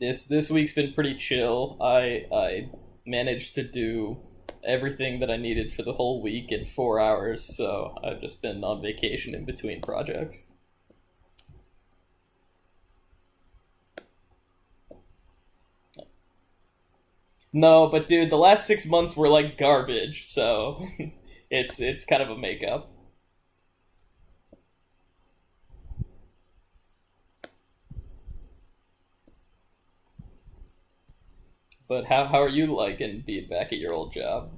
This week's been pretty chill. I managed to do everything that I needed for the whole week in 4 hours, so I've just been on vacation in between projects. No, but dude, the last 6 months were like garbage, so it's kind of a makeup. But how are you liking being back at your old job?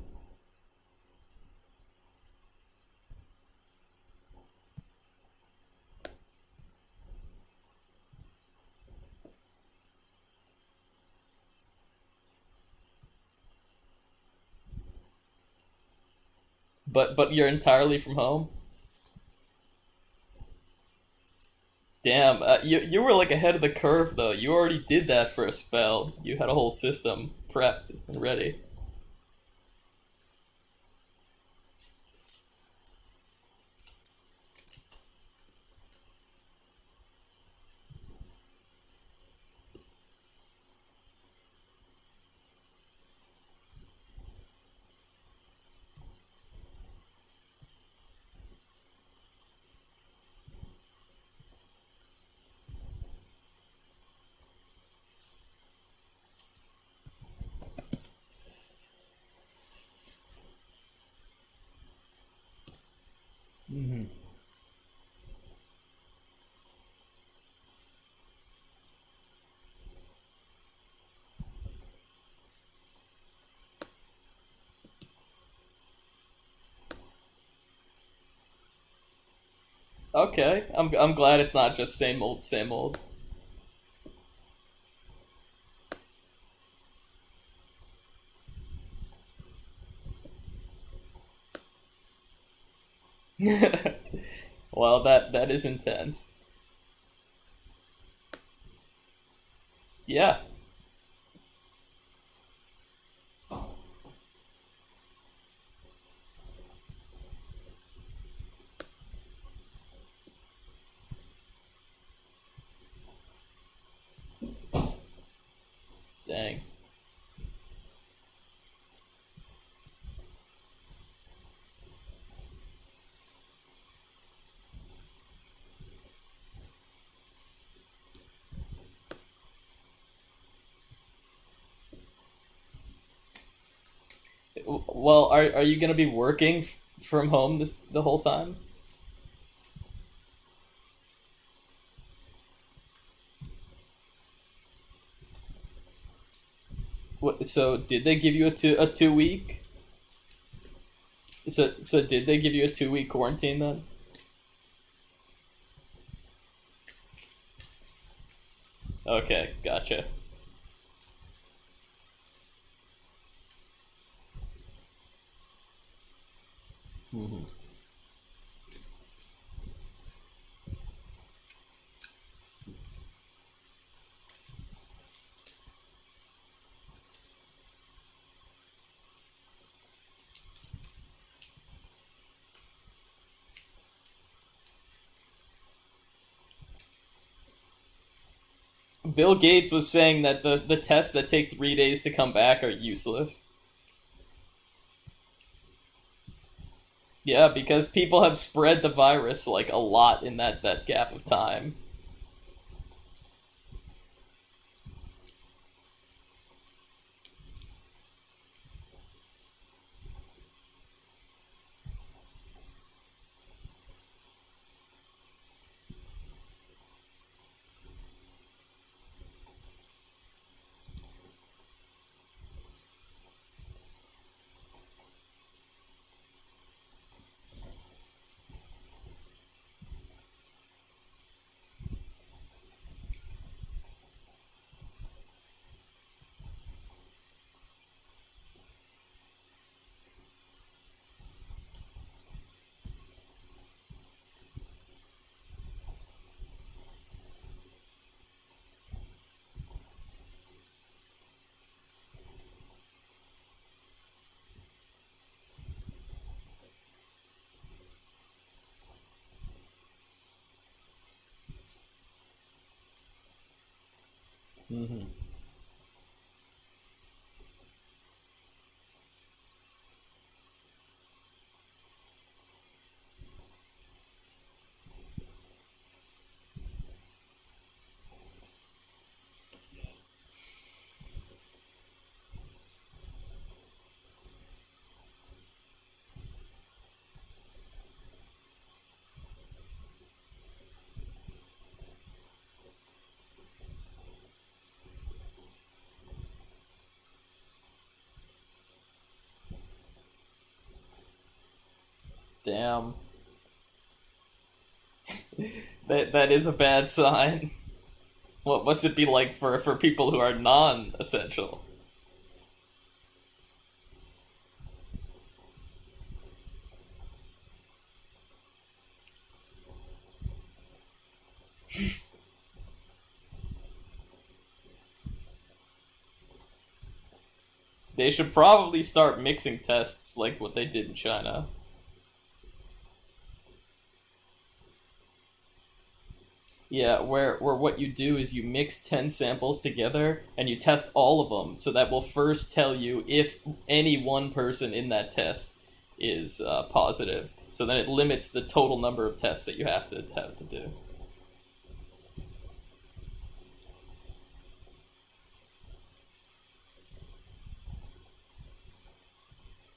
But you're entirely from home. Damn, you were like ahead of the curve though. You already did that for a spell. You had a whole system prepped and ready. Hmm. Okay, I'm glad it's not just same old, same old. Well, that is intense. Yeah, dang. Well, are you gonna be working from home the whole time? What, so did they give you a 2 week? So did they give you a 2 week quarantine then? Okay, gotcha. Hmm. Bill Gates was saying that the tests that take 3 days to come back are useless. Yeah, because people have spread the virus like a lot in that gap of time. Hmm. Damn. That is a bad sign. What must it be like for people who are non-essential? They should probably start mixing tests like what they did in China. Yeah, where what you do is you mix 10 samples together and you test all of them. So that will first tell you if any one person in that test is positive. So then it limits the total number of tests that you have to do.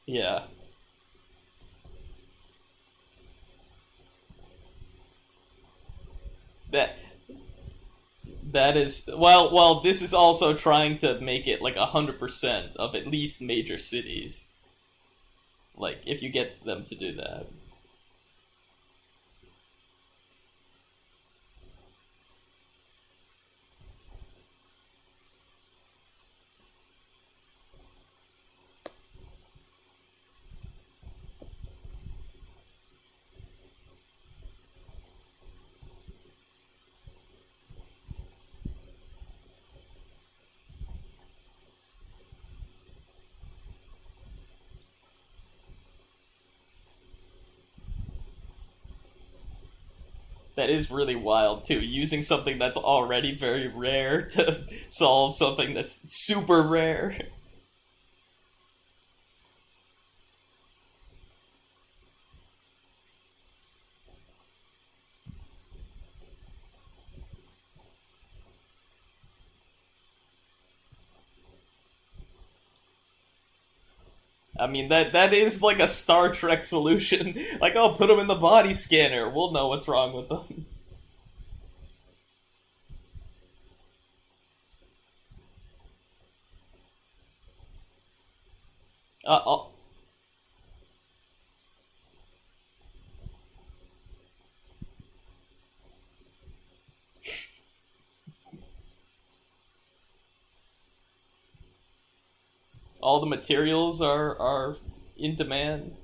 Yeah. That that is well, this is also trying to make it like 100% of at least major cities. Like if you get them to do that. That is really wild too. Using something that's already very rare to solve something that's super rare. I mean that is like a Star Trek solution. Like, oh, put them in the body scanner. We'll know what's wrong with them. Uh, all the materials are in demand.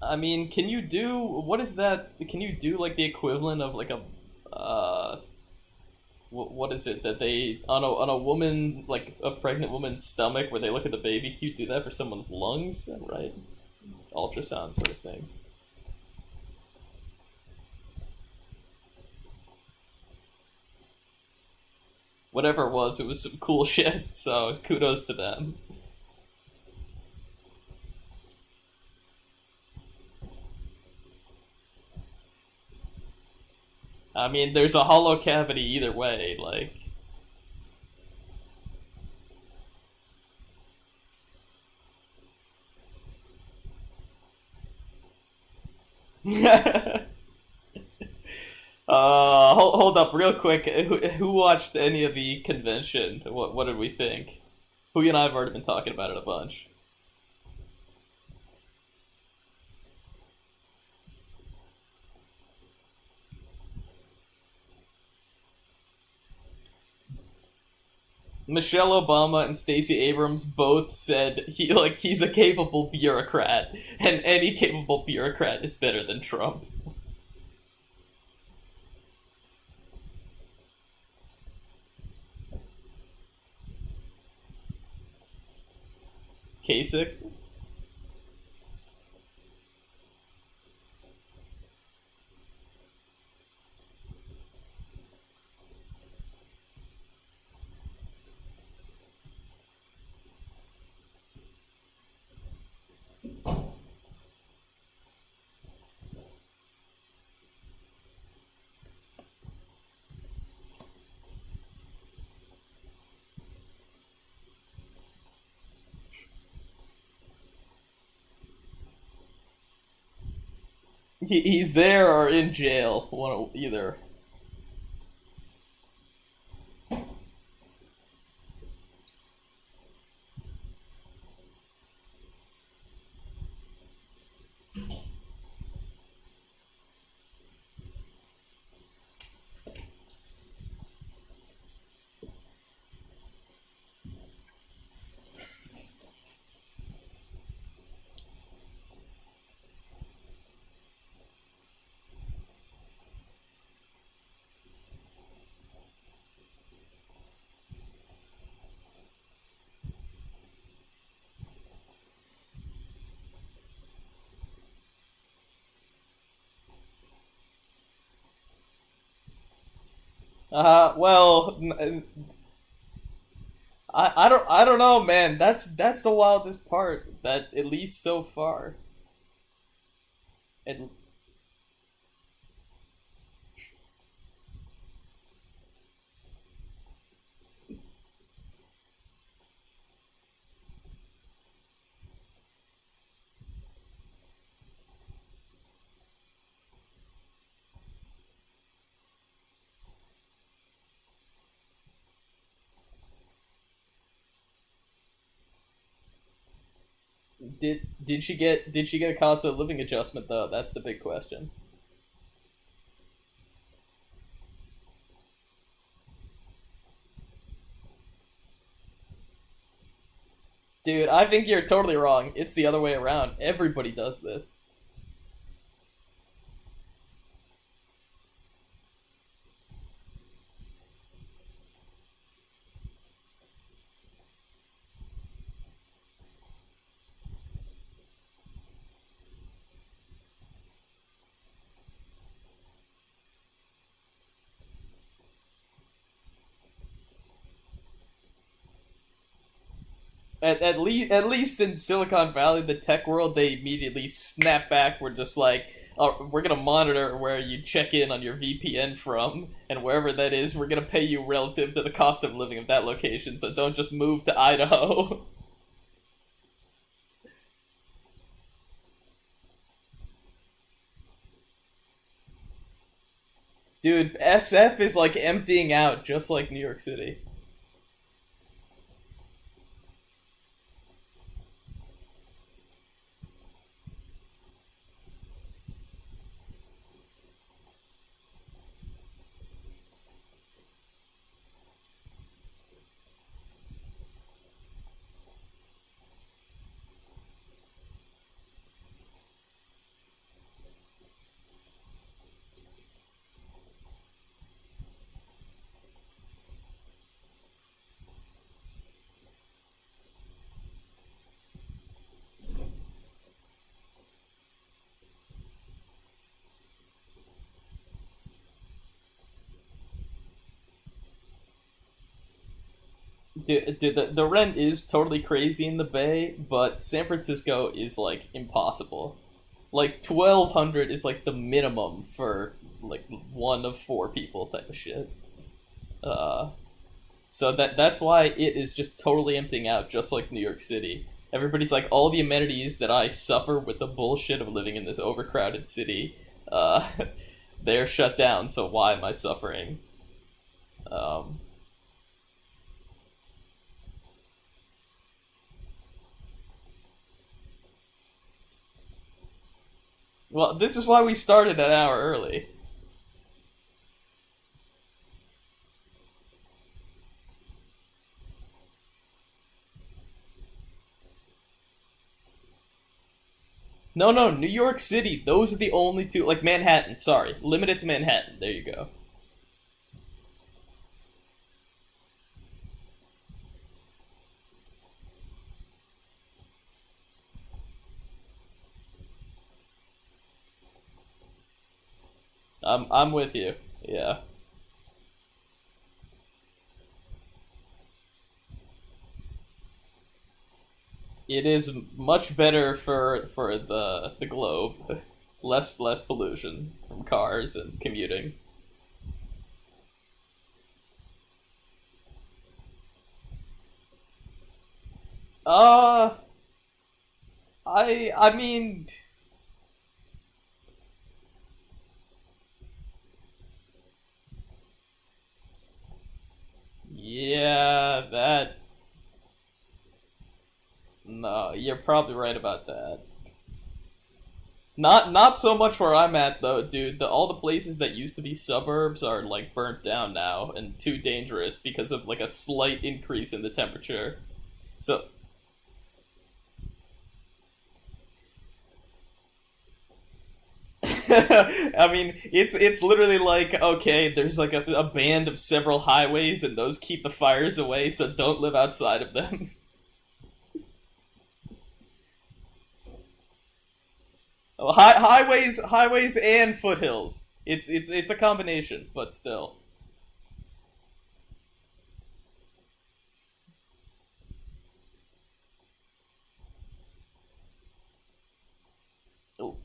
I mean, can you do what is that? Can you do like the equivalent of like a what is it that they on a woman like a pregnant woman's stomach where they look at the baby? Can you do that for someone's lungs? Right, ultrasound sort of thing. Whatever it was some cool shit. So kudos to them. I mean, there's a hollow cavity either way. Like, hold up real quick. Who watched any of the convention? What did we think? Who and I have already been talking about it a bunch. Michelle Obama and Stacey Abrams both said he's a capable bureaucrat, and any capable bureaucrat is better than Trump. Kasich. He's there or in jail. One either. Well, I don't know, man. That's the wildest part. That at least so far. And did she get a cost of living adjustment though? That's the big question. Dude, I think you're totally wrong. It's the other way around. Everybody does this. At least in Silicon Valley, the tech world, they immediately snap back. We're just like, oh, we're gonna monitor where you check in on your VPN from, and wherever that is, we're gonna pay you relative to the cost of living of that location. So don't just move to Idaho. Dude, SF is like emptying out, just like New York City. Dude, the rent is totally crazy in the Bay, but San Francisco is like impossible. Like 1,200 is like the minimum for like one of four people type of shit. Uh, so that's why it is just totally emptying out, just like New York City. Everybody's like, all the amenities that I suffer with the bullshit of living in this overcrowded city, uh, they're shut down. So why am I suffering? Um, well, this is why we started an hour early. No, no, New York City. Those are the only two. Like Manhattan. Sorry, limited to Manhattan. There you go. I'm with you. Yeah, it is much better for the globe. Less pollution from cars and commuting. Uh, I mean, probably right about that. Not so much where I'm at though, dude. All the places that used to be suburbs are like burnt down now and too dangerous because of like a slight increase in the temperature. So I mean, it's literally like okay, there's like a band of several highways, and those keep the fires away, so don't live outside of them. Highways, and foothills. It's a combination, but still. Oh.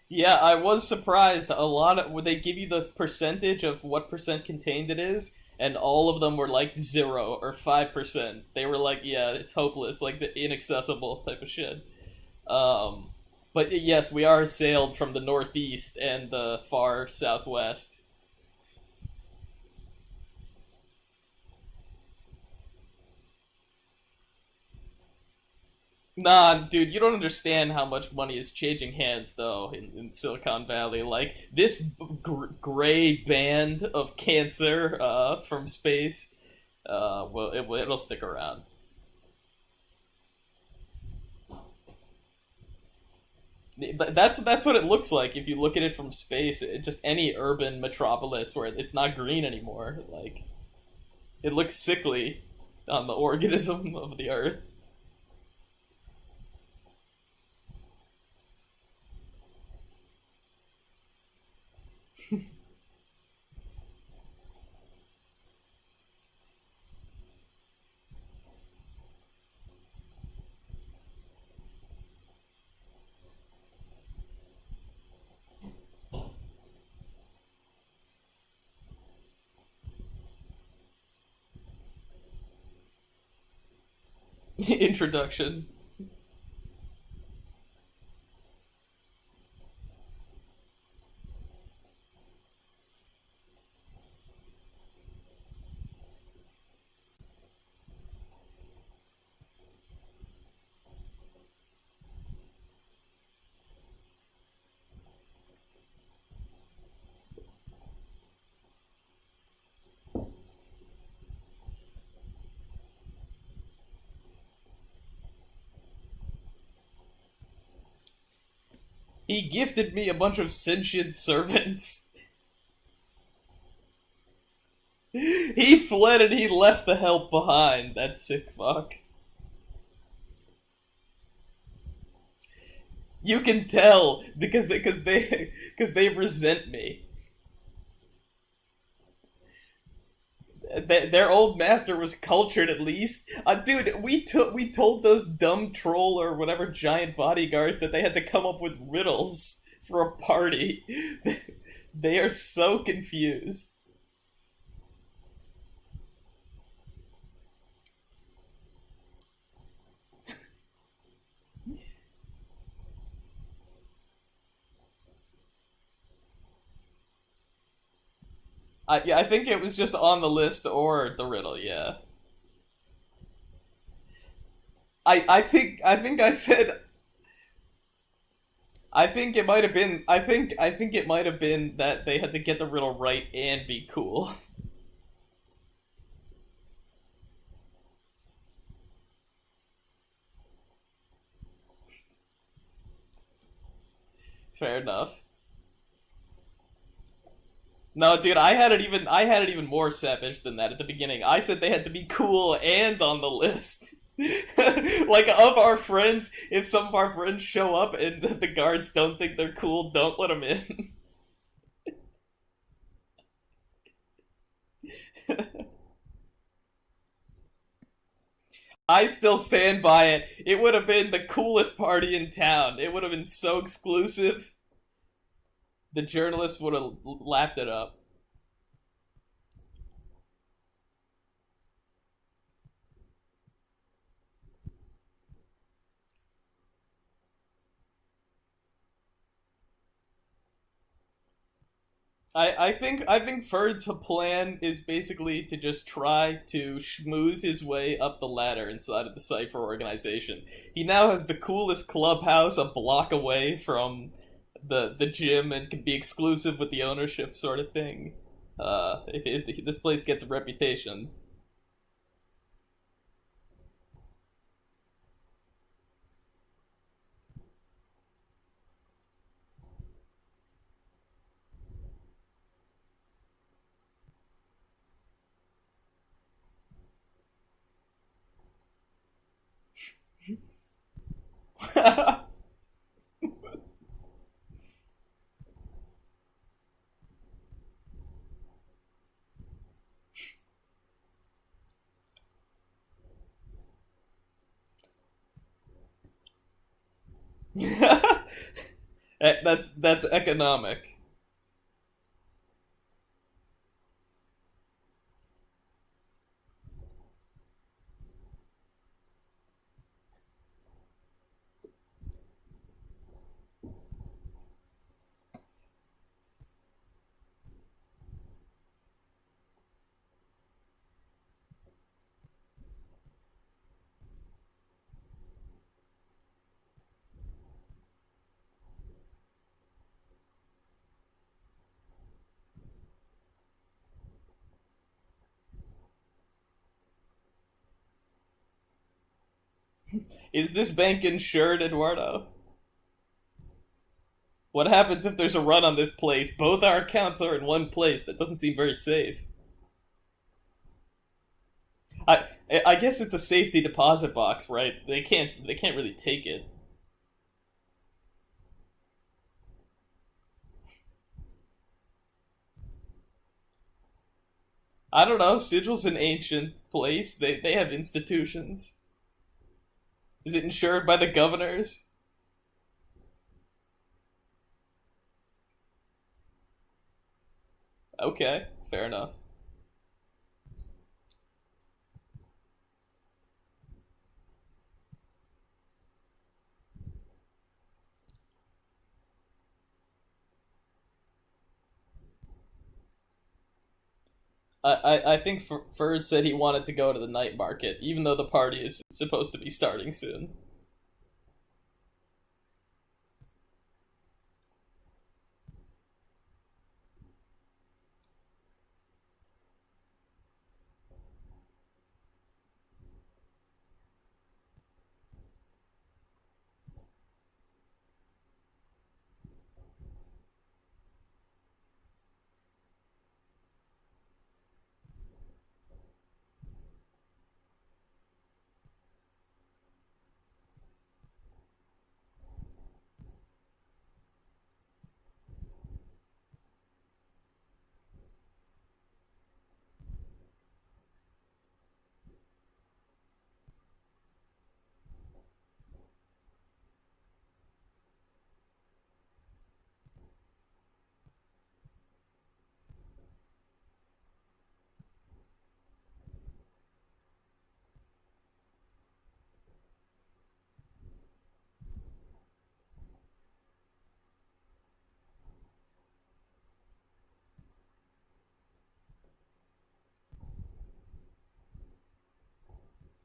Yeah, I was surprised. A lot of would they give you the percentage of what percent contained it is, and all of them were like 0 or 5%. They were like, yeah, it's hopeless, like the inaccessible type of shit. Um, but yes, we are assailed from the northeast and the far southwest. Nah, dude, you don't understand how much money is changing hands, though, in Silicon Valley. Like, this gray band of cancer from space, well, it'll stick around. That's what it looks like if you look at it from space. Just any urban metropolis where it's not green anymore. Like, it looks sickly on the organism of the Earth. Introduction. He gifted me a bunch of sentient servants. He fled and he left the help behind. That sick fuck. You can tell because they resent me. Their old master was cultured at least. Dude, we told those dumb troll or whatever giant bodyguards that they had to come up with riddles for a party. They are so confused. Yeah, I think it was just on the list or the riddle. Yeah, I think I said I think it might have been I think it might have been that they had to get the riddle right and be cool. Fair enough. No, dude, I had it even more savage than that at the beginning. I said they had to be cool and on the list. Like of our friends, if some of our friends show up and the guards don't think they're cool, don't let them in. I still stand by it. It would have been the coolest party in town. It would have been so exclusive. The journalists would have lapped it up. I think Ferd's plan is basically to just try to schmooze his way up the ladder inside of the Cipher organization. He now has the coolest clubhouse a block away from the gym and can be exclusive with the ownership, sort of thing. If this place gets a reputation. That's economic. Is this bank insured, Eduardo? What happens if there's a run on this place? Both our accounts are in one place. That doesn't seem very safe. I I guess it's a safety deposit box, right? They can't really take it. I don't know. Sigil's an ancient place. They have institutions. Is it insured by the governors? Okay, fair enough. I think Ferd said he wanted to go to the night market, even though the party is supposed to be starting soon.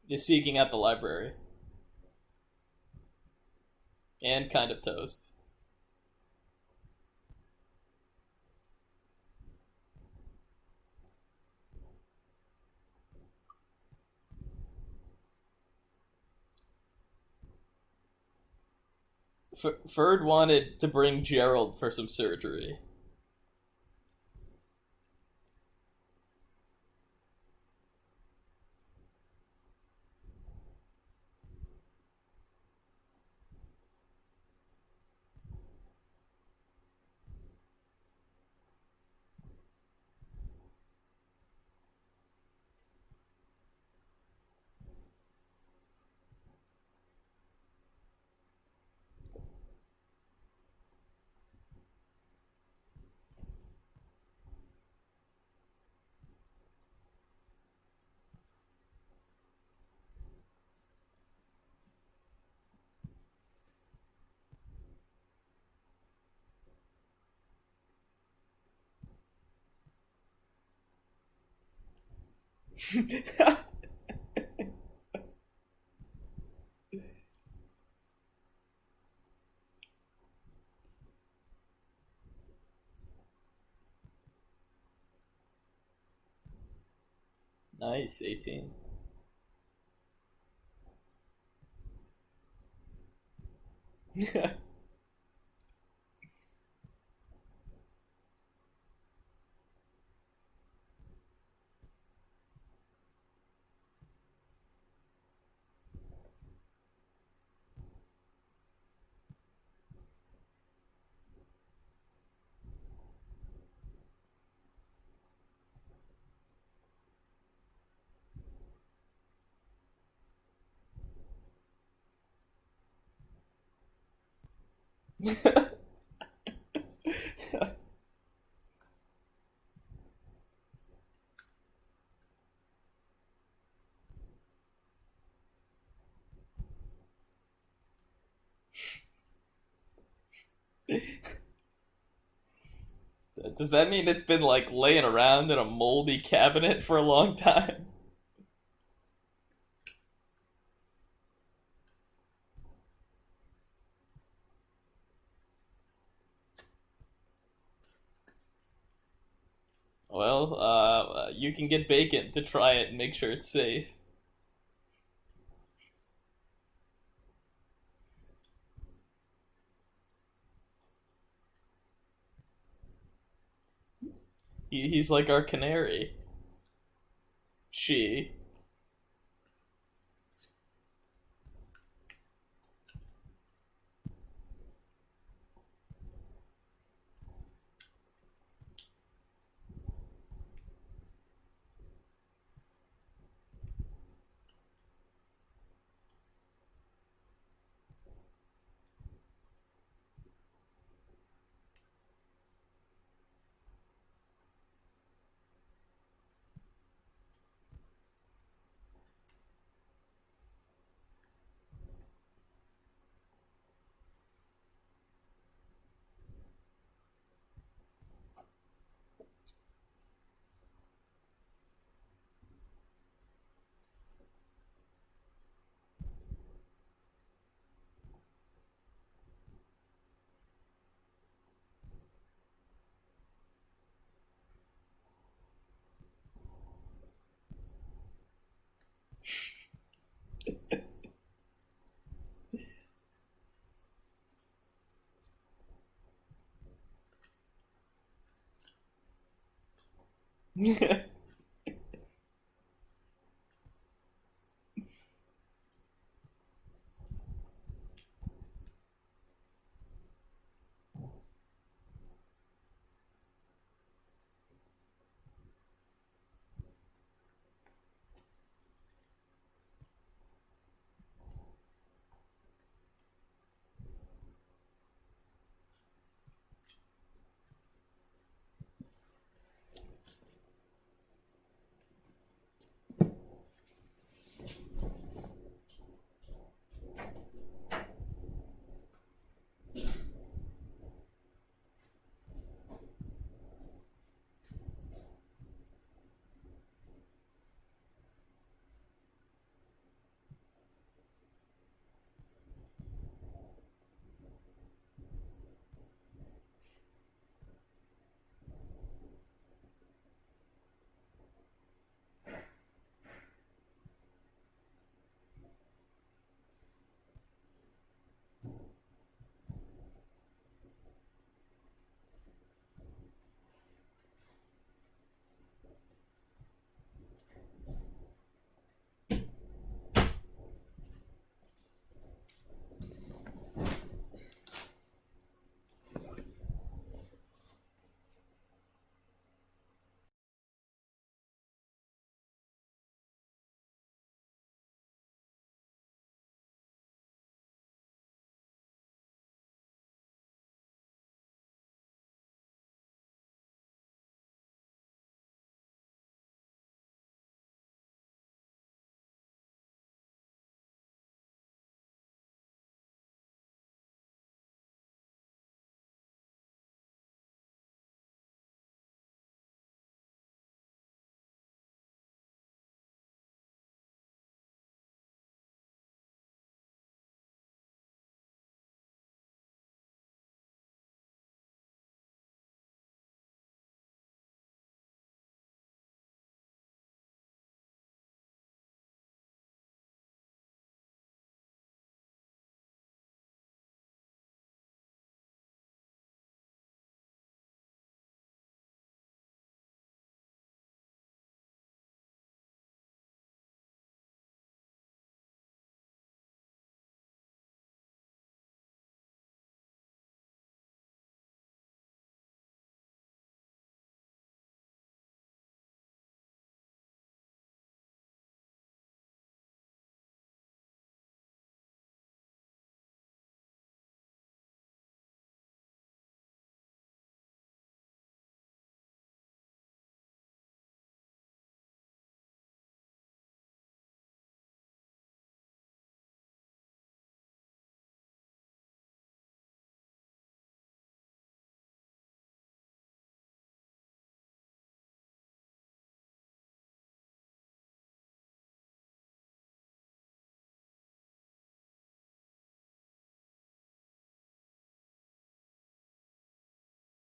Is seeking out the library and kind of toast. Ferd wanted to bring Gerald for some surgery. Nice, 18. Does that mean it's been like laying around in a moldy cabinet for a long time? Well, you can get Bacon to try it and make sure it's safe. He's like our canary. She.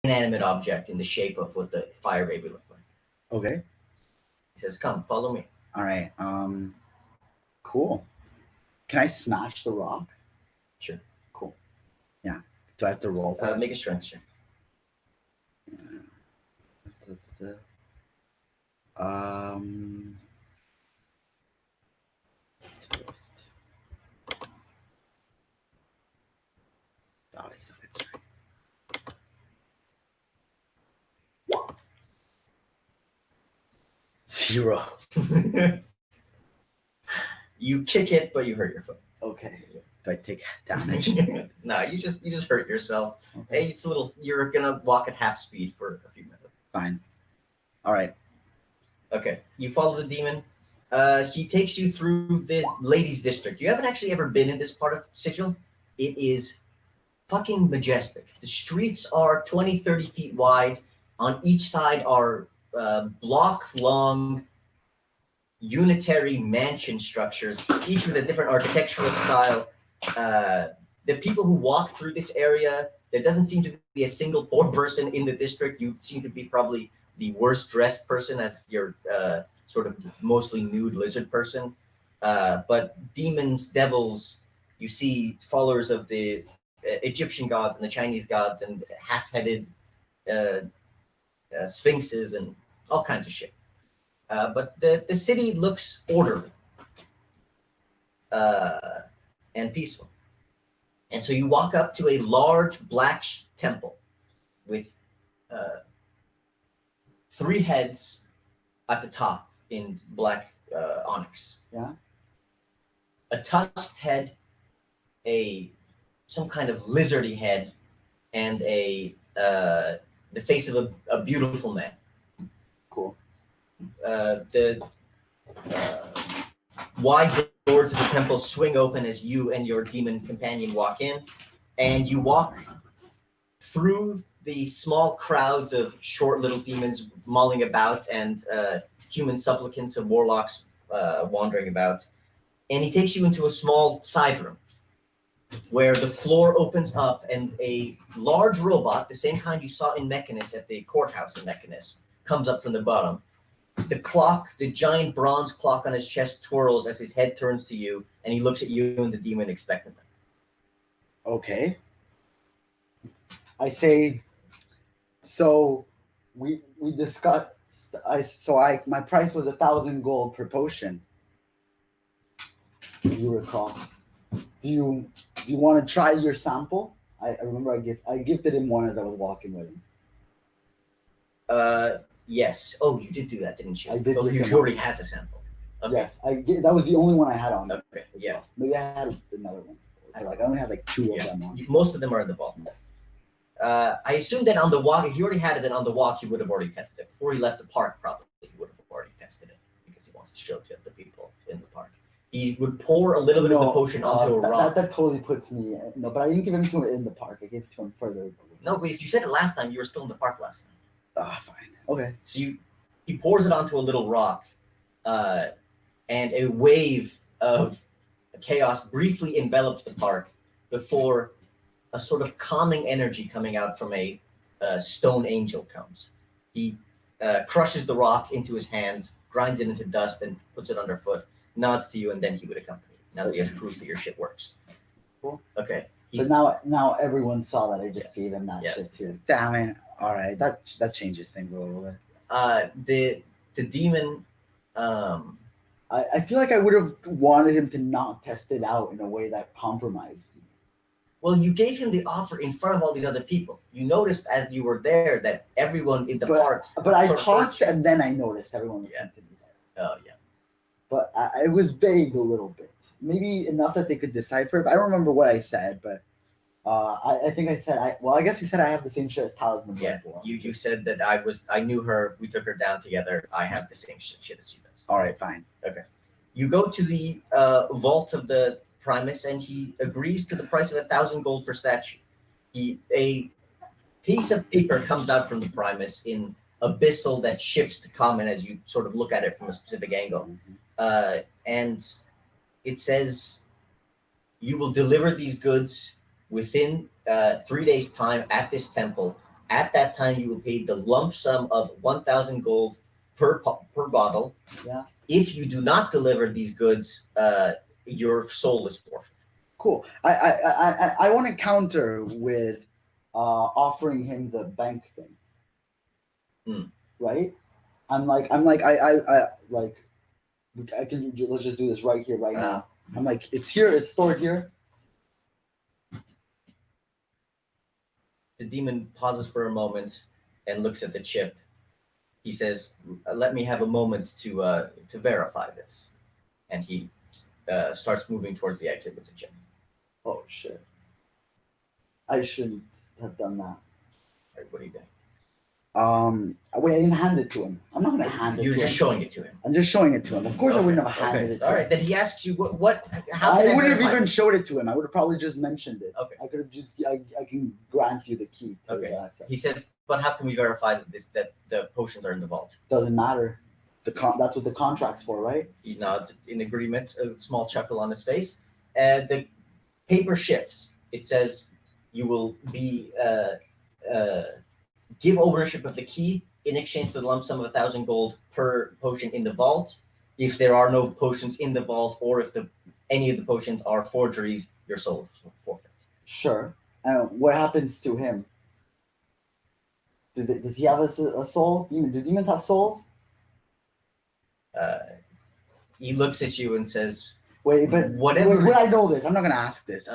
inanimate object in the shape of what the fire baby looked like. Okay. He says, "Come, follow me." All right. Cool. Can I smash the rock? Sure. Cool. Yeah. Do I have to roll for it? Make a strength check. First. Oh, I suck at strength. Zero. You kick it, but you hurt your foot. Okay. Do I take damage? No, you just hurt yourself. Okay. Hey, it's a little. You're gonna walk at half speed for a few minutes. Fine. All right. Okay. You follow the demon. He takes you through the ladies' district. You haven't actually ever been in this part of Sigil. It is fucking majestic. The streets are 20, 30 feet wide. On each side are block-long unitary mansion structures, each with a different architectural style. The people who walk through this area, there doesn't seem to be a single poor person in the district. You seem to be probably the worst dressed person, as your sort of mostly nude lizard person. But demons, devils, you see followers of the Egyptian gods and the Chinese gods and half-headed sphinxes and all kinds of shit. But the city looks orderly and peaceful. And so you walk up to a large black temple with 3 heads at the top in black onyx. Yeah. A tusked head, some kind of lizardy head, and the face of a beautiful man. Cool. The wide doors of the temple swing open as you and your demon companion walk in, and you walk through the small crowds of short little demons mulling about and human supplicants and warlocks wandering about. And he takes you into a small side room where the floor opens up and a large robot, the same kind you saw in Mechanus at the courthouse in Mechanus, comes up from the bottom. The clock, the giant bronze clock on his chest twirls as his head turns to you, and he looks at you and the demon expectantly. Okay. I say, so we discussed. My price was 1,000 gold per potion. Do you recall? Do you want to try your sample? I remember I gifted him one as I was walking with him. Yes. Oh, you did do that, didn't you? I did. Oh, he already has a sample. Okay. Yes, that was the only one I had on. Okay. Yeah. Well. Maybe I had another one. I only had like 2 of them on. Most of them are in the vault. Yes. I assume that on the walk, if you already had it, then on the walk, he would have already tested it. Before he left the park, probably, he would have already tested it because he wants to show to the people in the park. He would pour a little bit of the potion onto a rock. That totally puts me... No, but I didn't give him to him in the park. I gave it to him further. No, but if you said it last time, you were still in the park last time. Fine. Okay. So he pours it onto a little rock, and a wave of chaos briefly envelops the park before a sort of calming energy coming out from a stone angel comes. He crushes the rock into his hands, grinds it into dust, and puts it underfoot, nods to you, and then he would accompany you, now that he has proof that your shit works. Cool. Okay. But now everyone saw that I just gave him that shit too. Damn it. All right. That changes things a little bit. The demon... I feel like I would have wanted him to not test it out in a way that compromised me. Well, you gave him the offer in front of all these other people. You noticed as you were there that everyone in the park... But I talked and then I noticed everyone listened to me there. Oh, yeah. But I was vague a little bit. Maybe enough that they could decipher it. But I don't remember what I said, but I think I said... I guess you said I have the same shit as Talisman. Yeah, you said that I knew her, we took her down together, I have the same shit as she does. All right, fine. Okay. You go to the vault of the Primus, and he agrees to the price of 1,000 gold per statue. A piece of paper comes out from the Primus in abyssal that shifts to common as you sort of look at it from a specific angle. And it says, you will deliver these goods within 3 days' time at this temple At that time, you will pay the lump sum of 1,000 gold per bottle. Yeah. If you do not deliver these goods, your soul is forfeit. Cool. I want to counter with offering him the bank thing. Right? I'm like I can let's just do this right here, right now. I'm like, it's here, it's stored here. The demon pauses for a moment and looks at the chip. He says, "Let me have a moment to verify this," and he starts moving towards the exit with the chip. Oh shit! I shouldn't have done that. Right, what do you think? Wait, I didn't hand it to him. I'm not gonna hand it. You're to just him. showing it to him. I'm just showing it to him. Of course, I wouldn't have handed it to him. All right, then he asks you how I can wouldn't have verify even this? showed it to him. I would have probably just mentioned it. Okay. I could have just. I can grant you the key. To Okay. the access. He says, "But how can we verify that the potions are in the vault?" Doesn't matter. That's what the contract's for, right? He nods in agreement, a small chuckle on his face. The paper shifts. It says, "You will be give ownership of the key in exchange for the lump sum of 1,000 gold per potion in the vault. If there are no potions in the vault, or if any of the potions are forgeries, your soul is forfeit." Sure. And what happens to him? Does he have a soul? Do demons have souls? He looks at you and says, Wait, but Whatever- Would I know this? I'm not gonna ask this.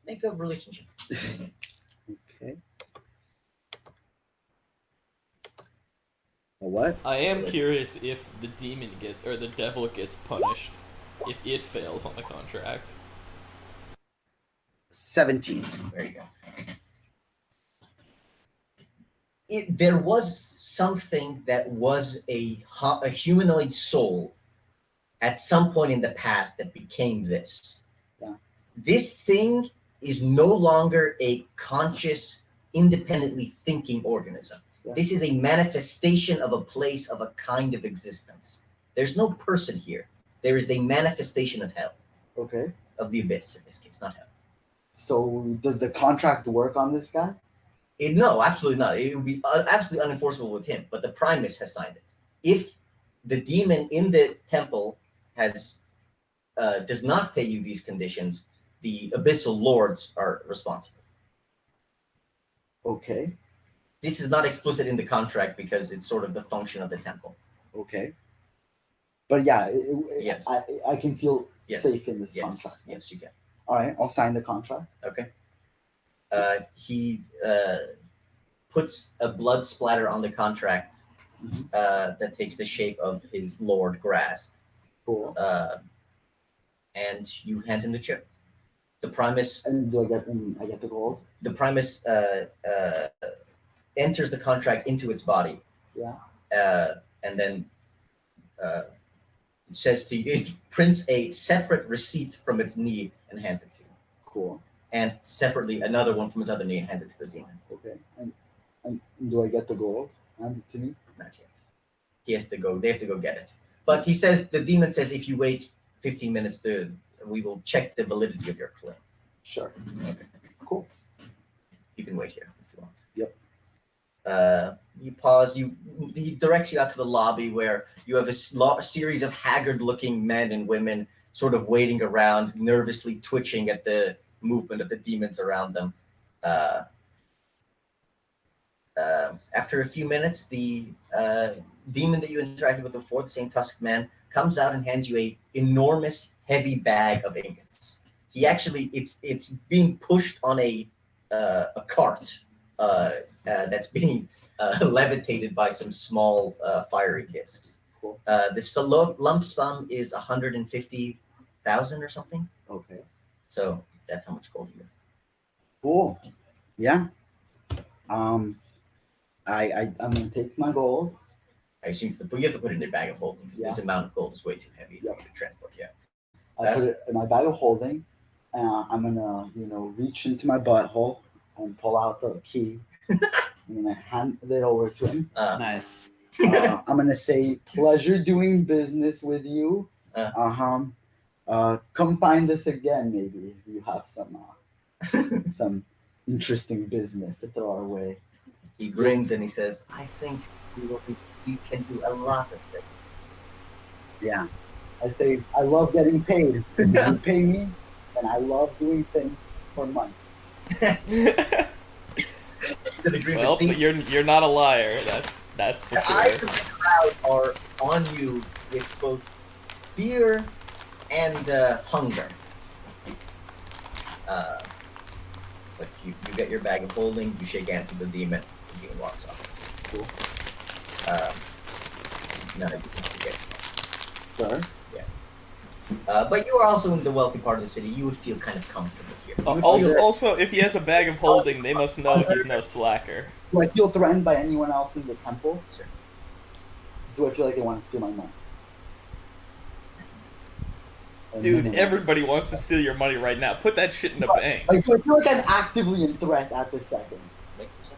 "Make a relationship." Okay. A what? I am curious if the demon or the devil gets punished if it fails on the contract. 17. There you go. There was something that was a humanoid soul at some point in the past that became this. Yeah. This thing is no longer a conscious, independently thinking organism. Yeah. This is a manifestation of a place, of a kind of existence. There's no person here. There is a manifestation of hell, Okay. of the abyss in this case, not hell. So does the contract work on this guy? No, absolutely not. It would be absolutely unenforceable with him, but the Primus has signed it. If the demon in the temple does not pay you these conditions, the abyssal lords are responsible. Okay. This is not explicit in the contract because it's sort of the function of the temple. Okay. But yeah, Yes. I can feel Yes. safe in this Yes, contract. yes, you can. All right, I'll sign the contract. Okay. He puts a blood splatter on the contract Mhm. that takes the shape of his lord Grass, Cool. and you hand him the chip. The Primus And do I get the gold? enters the contract into its body. Yeah. And then says to you, it prints a separate receipt from its knee and hands it to you. Cool. And separately another one from his other knee and hands it to the demon. Okay. And do I get the gold? And to me? Not yet. He has to go. They have to go get it. But he says, the demon says, if you wait 15 minutes, we will check the validity of your claim. Sure. Okay. Cool. You can wait here if you want. Yep. You pause. He directs you out to the lobby where you have a series of haggard-looking men and women sort of waiting around, nervously twitching at the movement of the demons around them. After a few minutes, the demon that you interacted with before, the same tusked man, comes out and hands you a enormous, heavy bag of ingots. He actually, it's being pushed on a cart that's being levitated by some small fiery discs. Cool. The lump sum is 150,000 or something. Okay. So that's how much gold you get. Cool. Yeah. I'm gonna take my gold. I assume you have to put it in your bag of holding because this amount of gold is way too heavy Yep. to transport. Yeah. I put it in my bag of holding. I'm gonna, reach into my butthole and pull out the key. I'm gonna hand it over to him. Nice. I'm gonna say, "Pleasure doing business with you. Come find us again, maybe if you have some interesting business to throw our way. He grins and he says, I think we can do a lot of things. Yeah. I say, I love getting paid. You pay me, and I love doing things for money. Well, but you're not a liar. That's for The eyes sure. of the crowd are on you with both fear and hunger. But you get your bag of holding, you shake hands with the demon, the demon walks off. Cool. Now you can forget. Sure. But you are also in the wealthy part of the city. You would feel kind of comfortable here. You would feel- Also, if he has a bag of holding, they must know he's no slacker. Do I feel threatened by anyone else in the temple? Sir. Do I feel like they want to steal my money? Dude, everybody wants to steal your money right now. Put that shit in the bank. Like, do I feel like I'm actively in threat at this second? Make perception.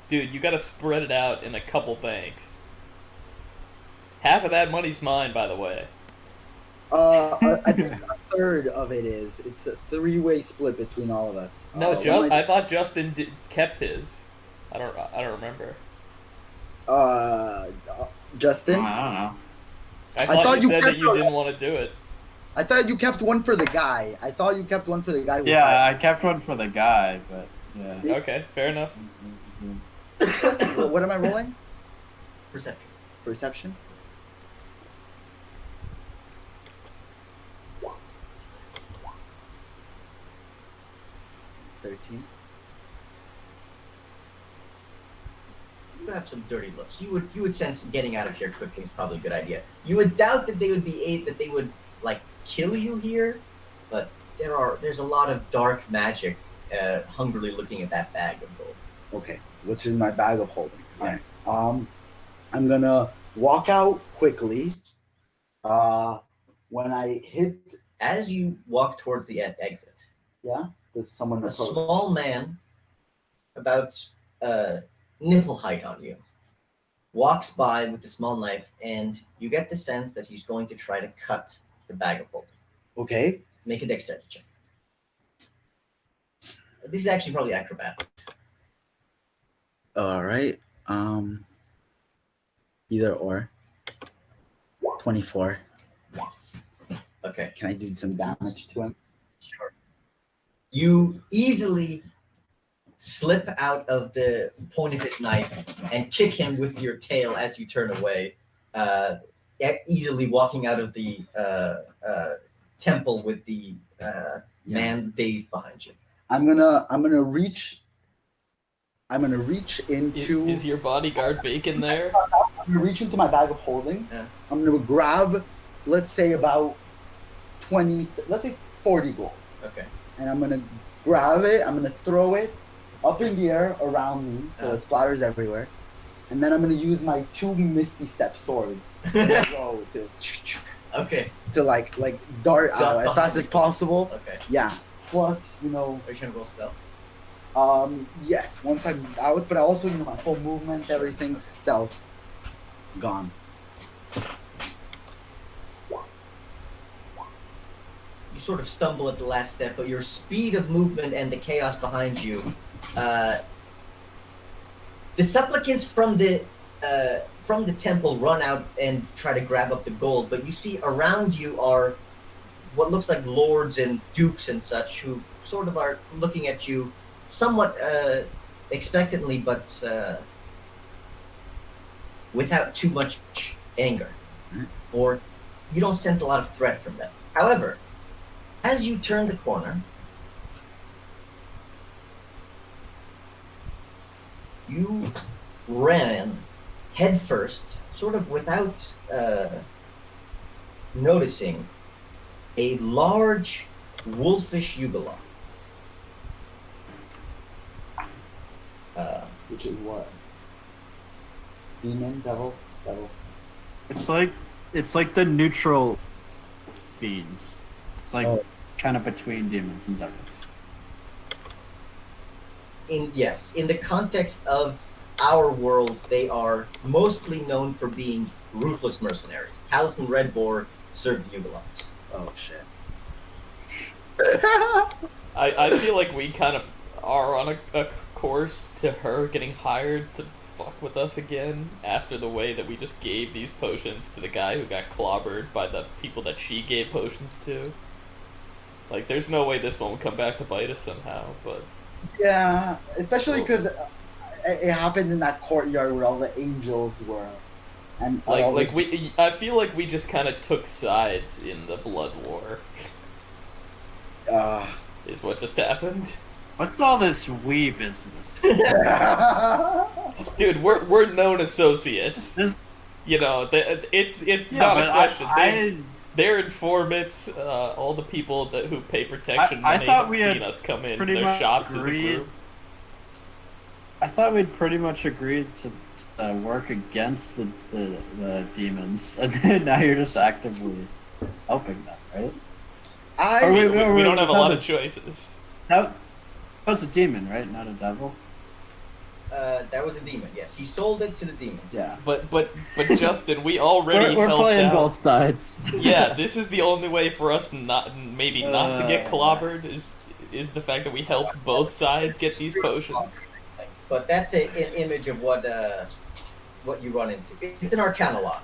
Dude, you gotta spread it out in a couple banks. Half of that money's mine, by the way. I think a third of it is. It's a three-way split between all of us. No, One of I thought Justin kept his. I don't remember. Justin? I don't know. I thought you said that kept you didn't want to do it. I thought you kept one for the guy. I thought you kept one for the guy. Yeah, I kept one for the guy, but yeah. Okay, fair enough. What am I rolling? Perception. Perception? $13. You have some dirty looks. You would sense getting out of here quickly is probably a good idea. You would doubt that they would like kill you here, but there's a lot of dark magic hungrily looking at that bag of gold. Okay, which is my bag of holding. Yes. All right. I'm gonna walk out quickly. When I hit, As you walk towards the exit, yeah, there's someone a approach. small man, about nipple height on you, walks by with a small knife, and you get the sense that he's going to try to cut the bag of holding. Okay. Make a dexterity check. This is actually probably acrobatics. All right. Either or. 24. Yes. Okay. Can I do some damage to him? Sure. You easily slip out of the point of his knife and kick him with your tail as you turn away, easily walking out of the temple with the man dazed behind you. I'm gonna reach into. Is your bodyguard Bacon there? I'm gonna reach into my bag of holding. Yeah. I'm gonna grab, let's say about 20, let's say 40 gold, Okay. and I'm gonna grab it. I'm gonna throw it up in the air around me, so it splatters everywhere. And then I'm gonna use my 2 Misty Step swords Okay. to like dart Jump out as fast behind as the- possible. Okay. Yeah. Plus, Are you trying to roll stealth? yes, once I'm out, but also, my full movement, everything, stealth, gone. You sort of stumble at the last step, but your speed of movement and the chaos behind you, the supplicants from the temple run out and try to grab up the gold, but you see around you are what looks like lords and dukes and such who sort of are looking at you somewhat expectantly, but without too much anger, or you don't sense a lot of threat from them. However, as you turn the corner, you ran headfirst, sort of without noticing, a large wolfish Yugoloth. Which is what? Demon, devil. It's like the neutral fiends. It's like kind of between demons and devils. In the context of our world, they are mostly known for being ruthless mercenaries. Talisman Red Boar served the Yugoloths. Oh shit. I feel like we kind of are on a course to her getting hired to fuck with us again after the way that we just gave these potions to the guy who got clobbered by the people that she gave potions to. Like, there's no way this one will come back to bite us somehow, but Yeah, especially because it happened in that courtyard where all the angels were, and I feel like we just kind of took sides in the blood war. Uh, Is what just happened. What's all this we business? Dude, we're known associates. This- You know, it's yeah, not but a question. I They're informants. All the people who pay protection I money thought have we had seen us come in to pretty their much shops as a agreed- group. I thought we'd pretty much agreed to work against the demons, and then now you're just actively helping them, right? I We don't have a lot of choices. That was a demon, right? Not a devil. That was a demon. Yes, he sold it to the demons. Yeah. But Justin, we already We're helped playing out. both sides. Yeah, this is the only way for us not to get Uh. clobbered is the fact that we helped both sides get these potions. But that's an image of what you run into. It's an Arcana lock.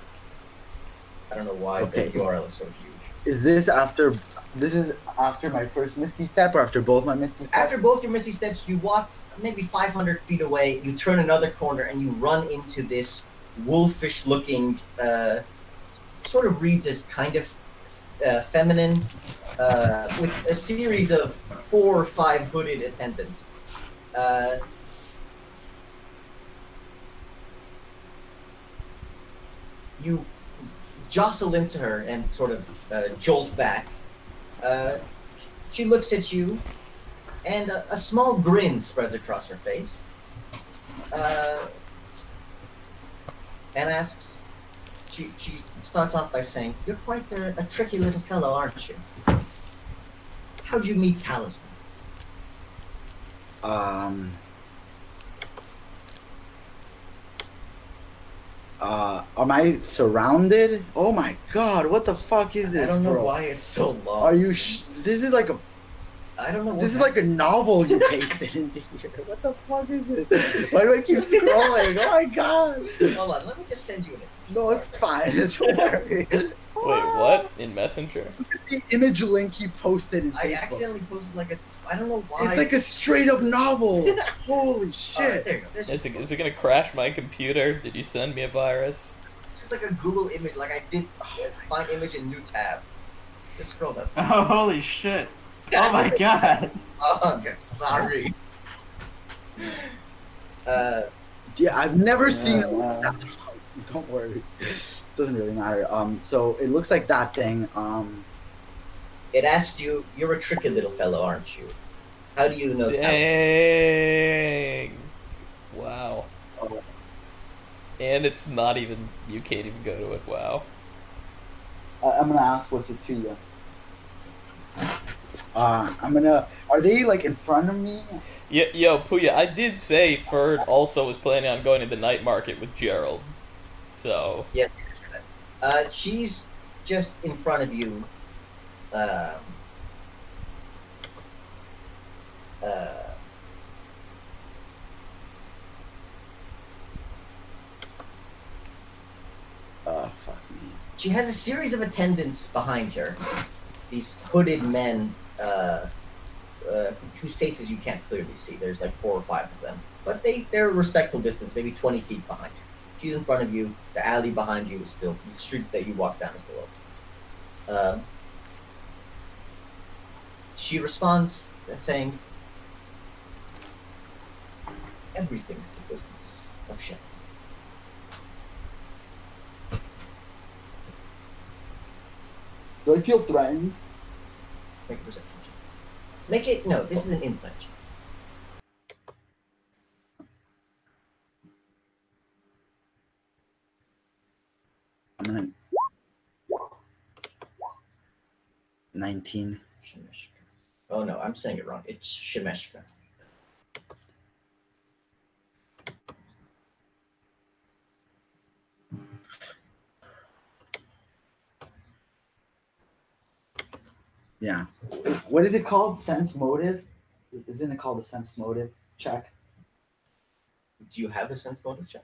I don't know why Okay. the URL is so huge. Is this after? This is after my first Misty Step, or after both my Misty Steps? After both your Misty Steps, you walk maybe 500 feet away, you turn another corner, and you run into this wolfish-looking, sort of reads as kind of feminine, with a series of 4 or 5 hooded attendants. You jostle into her and sort of jolt back. She looks at you, and a small grin spreads across her face. And asks, she starts off by saying, "You're quite a tricky little fellow, aren't you? How'd you meet Talisman?" Am I surrounded? Oh my god, what the fuck is this, I don't know bro? why it's so long. Are you? This is like a. I don't know. This is like a novel you pasted into here. What the fuck is this? Why do I keep scrolling? Oh my god. Hold on, let me just send you an image. No, it's fine. Don't worry. Wait, what? In Messenger? The image link he posted in I Facebook. accidentally posted like a. I don't know why. It's like a straight up novel. Holy Alright, shit. there you go. There's Is just, it gonna crash my computer? Did you send me a virus? just like a Google image. Like I did find image in new tab. Just scroll down. Oh, holy shit! Oh my god! Oh, okay. Sorry. Yeah, I've never seen it. Yeah. Don't worry. Doesn't really matter. So it looks like that thing. It asked you, "You're a tricky little fellow, aren't you? How do you know that?" Dang. Wow. Oh, And it's not even. You can't even go to it. Wow. I'm gonna ask what's it to you. I'm gonna. Are they like in front of me? Yo, Puya, I did say Ferd also was planning on going to the night market with Gerald. So. Yes. She's just in front of you. Fuck me. She has a series of attendants behind her. These hooded men, whose faces you can't clearly see. There's like 4 or 5 of them, but they're a respectful distance, maybe 20 feet behind you. She's in front of you. The alley behind you is still the street that you walk down is still open. She responds saying, "Everything's the business of shit." Do I feel threatened? Make a perception check. Make it no. This is an insight check. I'm gonna. 19. Shemeshka. Oh no, I'm saying it wrong. It's Shemeshka. Yeah. What is it called? Sense motive? Isn't it called a sense motive check? Do you have a sense motive check?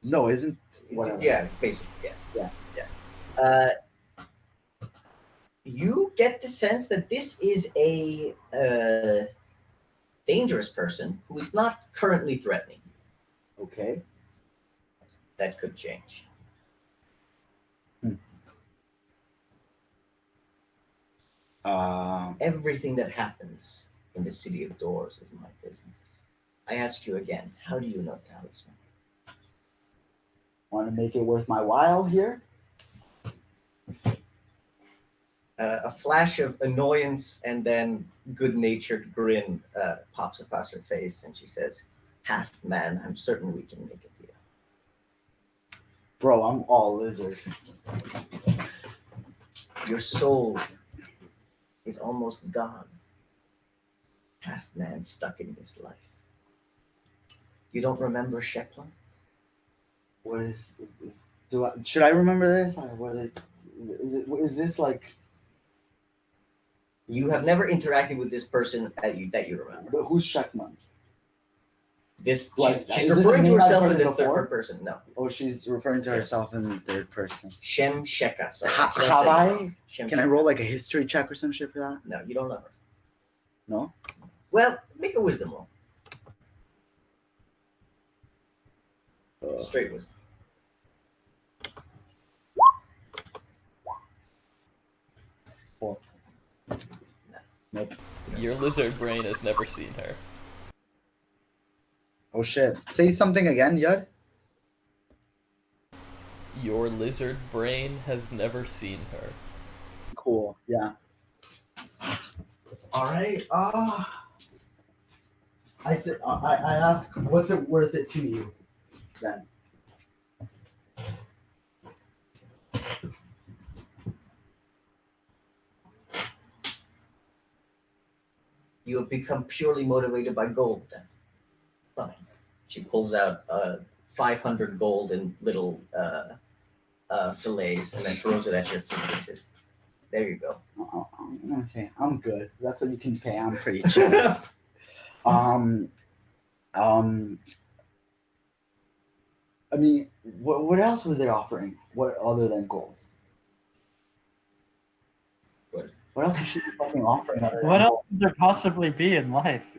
No, isn't whatever. Yeah, basically, yes. Yeah. You get the sense that this is a dangerous person who is not currently threatening. Okay. That could change. Everything that happens in the City of Doors is my business. I ask you again, how do you know Talisman? Want to make it worth my while here? A flash of annoyance and then good-natured grin pops across her face, and she says, "Half man, I'm certain we can make a deal." Bro, I'm all lizard. Your soul is almost gone. Half man stuck in this life. You don't remember Sheklan? What is should I remember this? Is this like You have never interacted with this person that you remember. who's Shekman? This Like, she's is this a referring to name I've herself heard in the before? third person. No, Oh, she's referring to herself in the third person. Shem Sheka. Sorry, Have I? Shem Can I Sheka. roll like a history check or some shit for that? No, you don't know her. No. Well, make a wisdom roll. Straight wisdom. Four. Nope. Your lizard brain has never seen her. Oh shit! Say something again, Yud. Your lizard brain has never seen her. Cool. Yeah. All right. I said. I ask, what's it worth it to you? Then. You have become purely motivated by gold then. Fine. She pulls out 500 gold in little fillets and then throws it at your feet and says, "There you go." I'm gonna say I'm good. That's what you can pay. I'm pretty chill. I mean, what else were they offering? What other than gold? What else should be fucking offering? Other than What else gold? could there possibly be in life?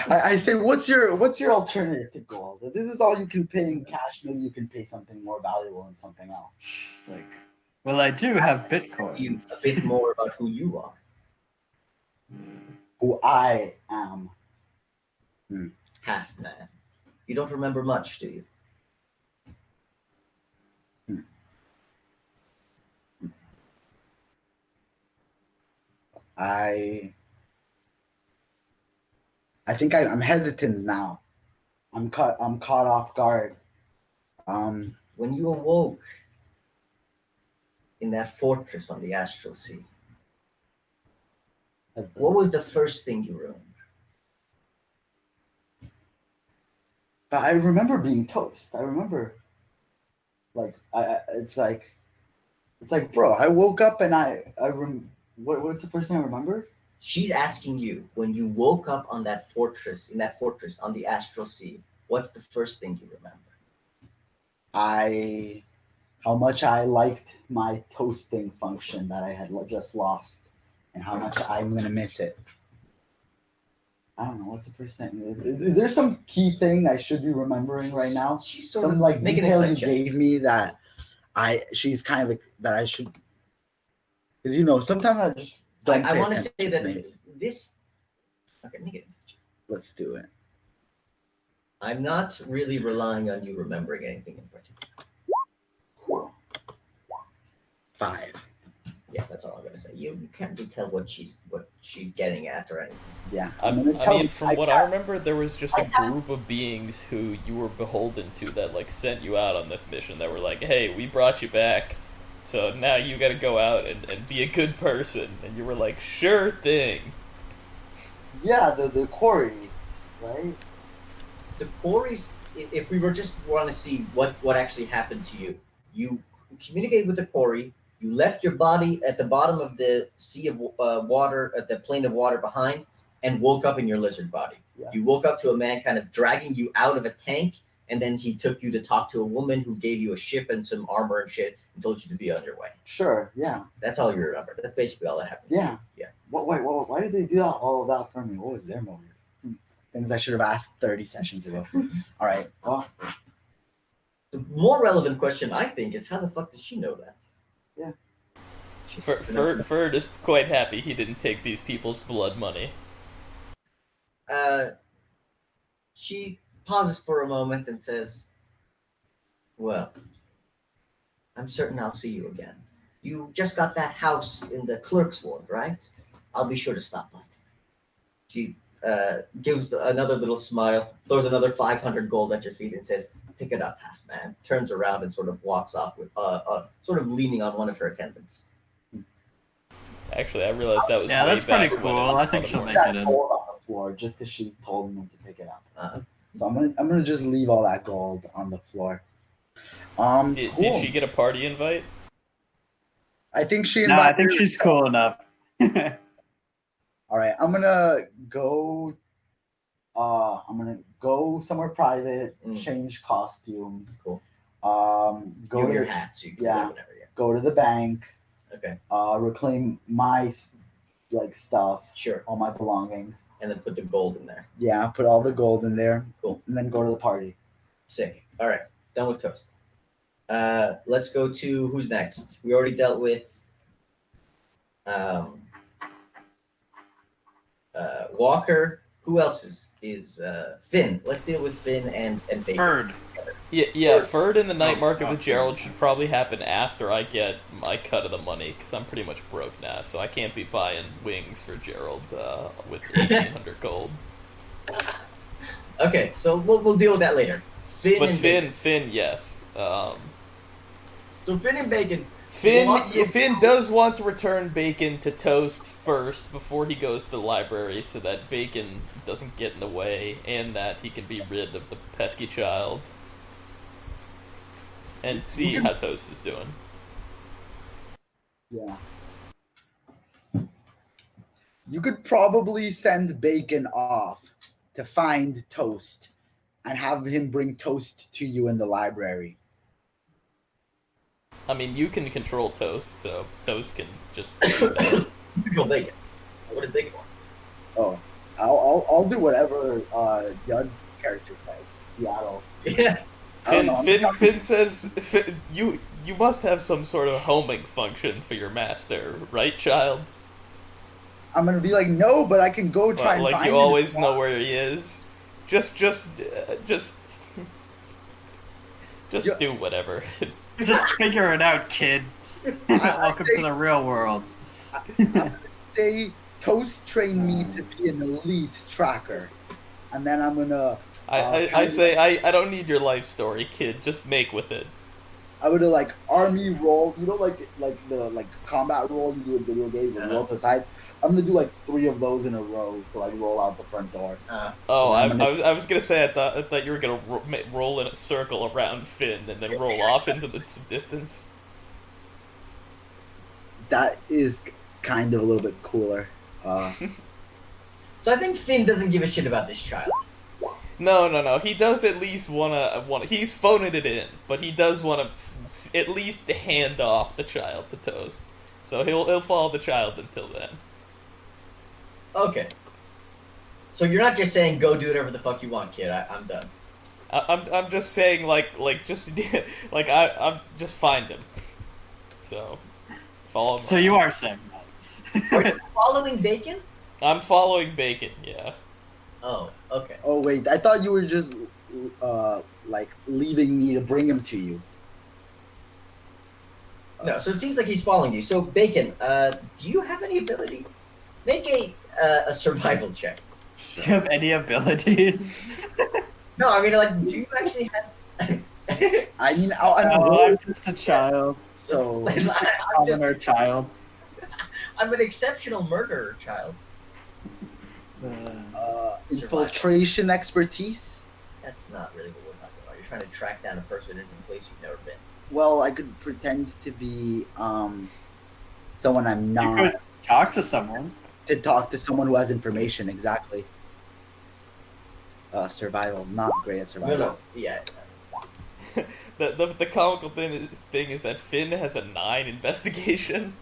I say, what's your alternative to gold? If this is all you can pay in cash, maybe you can pay something more valuable in something else. It's like, well, I do have You bitcoins. a bit more about who you are. Who I am. Half man. You don't remember much, do you? I think I'm hesitant now. I'm caught off guard. When you awoke in that fortress on the Astral Sea, what was the first thing you remember? But I remember being toast. I remember, like, it's like, bro. I woke up and what's the first thing I remember? She's asking you, when you woke up on that fortress, on the Astral Sea, what's the first thing you remember? How much I liked my toasting function that I had just lost, and how much I'm gonna miss it. I don't know. What's the first thing? Is there some key thing I should be remembering right now? She's sort Some of like making detail an you insight check. gave me that she's kind of that I should, because sometimes I just don't. I pay want to attention say that things. this. Okay, make an insight check. Let's do it. I'm not really relying on you remembering anything in particular. 5. Yeah, that's all I'm gonna say. You can't really tell what she's getting at or anything. Yeah. I gonna mean, tell- from what I remember, there was just a group of beings who you were beholden to that like sent you out on this mission. That were like, "Hey, we brought you back, so now you got to go out and be a good person." And you were like, "Sure thing." Yeah, the quarries, right? The quarries. If we were just want to see what actually happened to you, you communicated with the quarry. You left your body at the bottom of the sea of water, at the plane of water behind, and woke up in your lizard body. Yeah. You woke up to a man kind of dragging you out of a tank, and then he took you to talk to a woman who gave you a ship and some armor and shit and told you to be on your way. Sure. Yeah. That's all you remember. That's basically all that happened. Yeah. Yeah. Why did they do all of that for me? What was their motive? Things I should have asked 30 sessions ago. All right. Well, The more relevant question, I think, is how the fuck does she know that? Yeah. Ferd is quite happy he didn't take these people's blood money. She pauses for a moment and says, well, I'm certain I'll see you again. You just got that house in the clerk's ward, right? I'll be sure to stop by. She gives another little smile, throws another 500 gold at your feet and says, pick it up, half man. Turns around and sort of walks off with, sort of leaning on one of her attendants. Actually, I realized that was Yeah, way that's pretty back when it cool. was I think she'll fun. make that it in. gold on the floor just because she told me to pick it up. Uh-huh. So I'm gonna just leave all that gold on the floor. Did Cool. she get a party invite? I think she. No, I invited think her- she's cool enough. All right, I'm gonna go. I'm gonna go somewhere private, change costumes. Cool. Go Give to your hat so you can yeah. go whenever. Yeah. go to the bank. Okay. Reclaim my stuff, Sure. all my belongings. And then put the gold in there. Yeah, put all the gold in there. Cool. And then go to the party. Sick. All right. Done with toast. Let's go to who's next. We already dealt with Walker. Who else is Finn? Let's deal with Finn and Bacon. Bird. Yeah, Ferd in the night market oh, with Gerald should probably happen after I get my cut of the money, because I'm pretty much broke now, so I can't be buying wings for Gerald with 1,800 gold. Okay, so we'll deal with that later. Finn But and Bacon. Finn, yes. So Finn and Bacon. Finn does want to return Bacon to Toast first before he goes to the library, so that Bacon doesn't get in the way, and that he can be rid of the pesky child. And see how Toast is doing. Yeah. You could probably send Bacon off to find Toast and have him bring Toast to you in the library. I mean, you can control Toast, so Toast can just. You control Bacon. What does Bacon want? Oh, I'll do whatever Yud's character says. Yaddle. Yeah. I don't know, I'm just Finn says you must have some sort of homing function for your master, right, child? I'm gonna be like, no, but I can go try and Like find you him. always know where he is. Just Yeah. do whatever. Just figure it out, kid. Welcome to the real world. I'm gonna say Toast trained me to be an elite tracker, and then I'm gonna. I say I don't need your life story, kid. Just make with it. I would have like army roll, you know, like the combat roll you do in video games and roll to the side. I'm gonna do like 3 of those in a row to like roll out the front door. Oh, Yeah, I was gonna say I thought you were gonna roll in a circle around Finn and then roll off into the distance. That is kind of a little bit cooler. So I think Finn doesn't give a shit about this child. No. He does at least wanna. He's phoning it in, but he does wanna at least hand off the child to Toast. So he'll follow the child until then. Okay. So you're not just saying go do whatever the fuck you want, kid. I'm done. I'm just saying just I'm just find him. So follow him. So you are saying that. Are you following Bacon? I'm following Bacon. Yeah. Oh, okay. Oh wait, I thought you were just like leaving me to bring him to you. No, so it seems like he's following you. So Bacon, do you have any ability? Make a survival check. Do you have any abilities? No, I mean like, do you actually have? I mean, I'm I'm just a child. so I'm Commoner child. I'm an exceptional murderer, child. infiltration expertise. That's not really what we're talking about. You're trying to track down a person in a place you've never been. Well, I could pretend to be someone I'm You not, could talk to someone. to talk to someone who has information. Exactly. Survival, not great at survival. No, yeah. The comical thing is that Finn has a 9 investigation,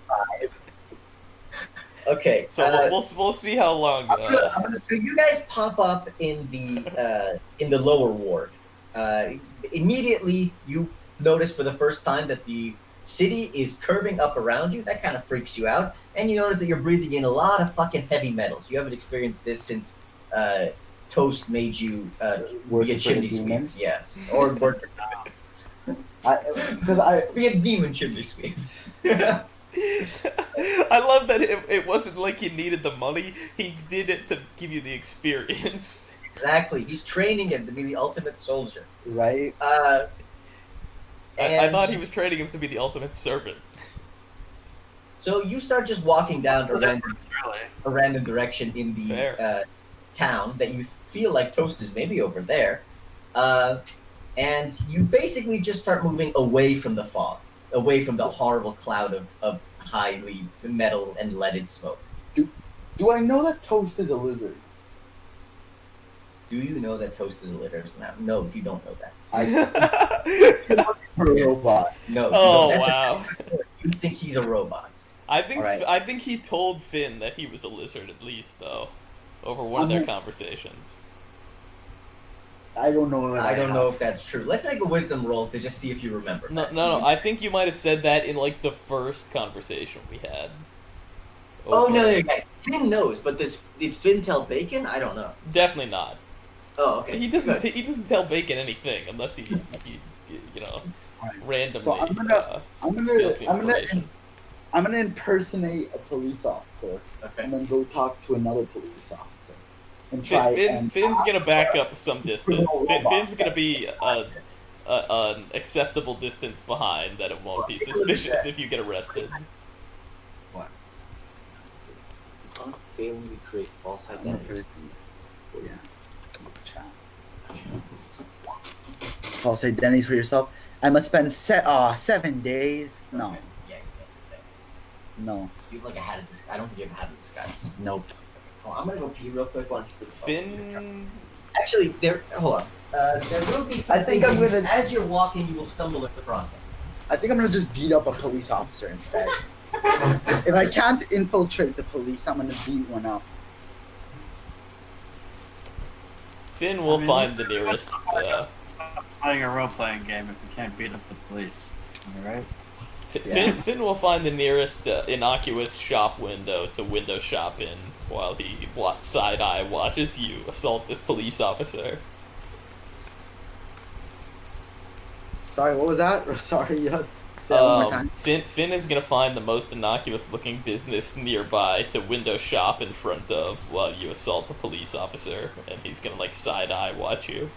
Okay. so we'll see how long. So you guys pop up in the lower ward. Immediately, you notice for the first time that the city is curving up around you. That kind of freaks you out, and you notice that you're breathing in a lot of fucking heavy metals. You haven't experienced this since Toast made you Work be a for chimney the sweep. demons? Yes, or work Because I be a demon chimney sweep. I love that it wasn't like he needed the money; he did it to give you the experience. Exactly. He's training him to be the ultimate soldier. right. I And thought he was training him to be the ultimate servant. so you start just walking down That's the random, difference, really. a random direction in the Fair. town that you feel like Toast is maybe over there. And you basically just start moving away from the fog, away from the horrible cloud of highly metal and leaded smoke. Do I know that Toast is a lizard? Do you know that Toast is a lizard? No, you don't know that. For a robot. No. You Oh don't. That's wow! you think he's a robot. Alright. I think he told Finn that he was a lizard at least though, over one of their conversations. I don't know. I don't know if that's true. Let's make a wisdom roll to just see if you remember. No. I think you might have said that in like the first conversation we had. Oh Over- no, Finn knows, but did Finn tell Bacon? I don't know. Definitely not. Oh, okay. He doesn't. Good. He doesn't tell Bacon anything unless he you know, Alright. randomly. So I'm feels the inspiration. gonna impersonate a police officer Okay. and then go talk to another police officer and try Finn's gonna back up some distance. Robot. Finn's gonna be an acceptable distance behind that it won't be suspicious if you get arrested. Failing to create false identities. Yeah. False identities for yourself. I must spend 7 days. No, Yeah. no, You have like a hat of disguise. I don't think you have a hat of disguise. nope. Hold on, I'm gonna go pee real quick. Finn. Actually, hold on. There will be something. I think I'm gonna- As you're walking, you will stumble across them. I think I'm gonna just beat up a police officer instead. If I can't infiltrate the police, I'm gonna beat one up. Finn will I mean, find the nearest. Playing a role-playing game if you can't beat up the police. Am I right? Yeah. Finn will find the nearest innocuous shop window to window shop in while he side-eye watches you assault this police officer. Sorry, what was that? Sorry, you had say that one more time. Finn is gonna find the most innocuous-looking business nearby to window shop in front of while you assault the police officer, and he's gonna like side-eye watch you.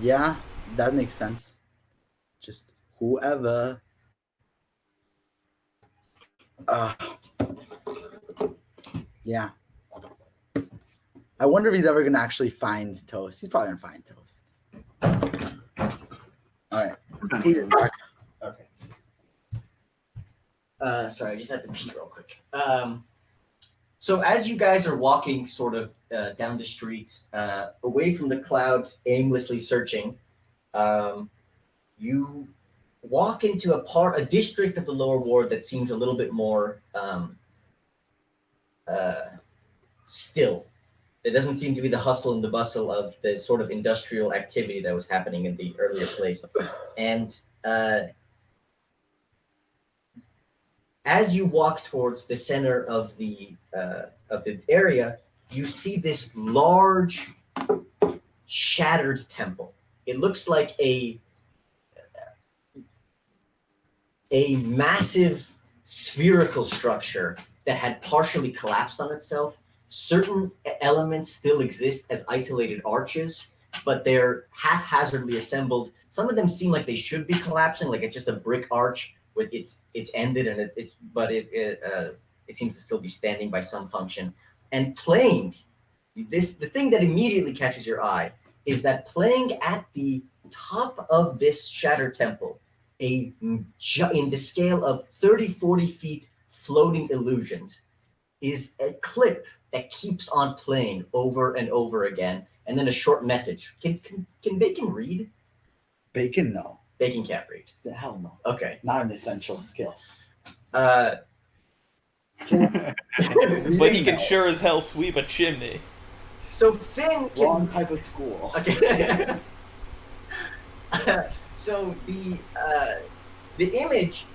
Yeah, that makes sense. Just whoever. Yeah. I wonder if he's ever gonna actually find Toast. He's probably gonna find Toast. All right. Peter, back. Okay. Sorry, I just had to pee real quick. So as you guys are walking sort of down the street, away from the cloud, aimlessly searching, you walk into a district of the lower ward that seems a little bit more still. There doesn't seem to be the hustle and the bustle of the sort of industrial activity that was happening in the earlier place. And as you walk towards the center of the area, you see this large, shattered temple. It looks like a massive spherical structure that had partially collapsed on itself. Certain elements still exist as isolated arches, but they're haphazardly assembled. Some of them seem like they should be collapsing, like it's just a brick arch with it's ended, and it seems to still be standing by some function. And playing the thing that immediately catches your eye is that playing at the top of this Shattered Temple, in the scale of 30, 40 feet floating illusions, is a clip that keeps on playing over and over again, and then a short message. Can Bacon read? Bacon, no. Bacon can't read. The hell no. Okay. Not an essential skill. But he Reading, can no. sure as hell sweep a chimney. So Finn can. Wrong type of school. Okay. So the image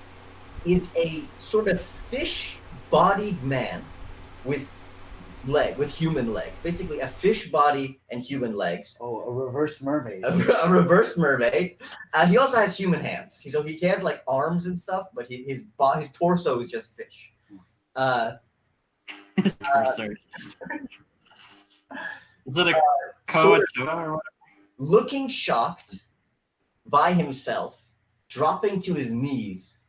is a sort of fish-bodied man with human legs, basically a fish body and human legs. Oh, a reverse mermaid. A reverse mermaid. He also has human hands. So he has like arms and stuff, but his torso is just fish. His torso. Is it a sort Koa or what? Looking shocked by himself, dropping to his knees,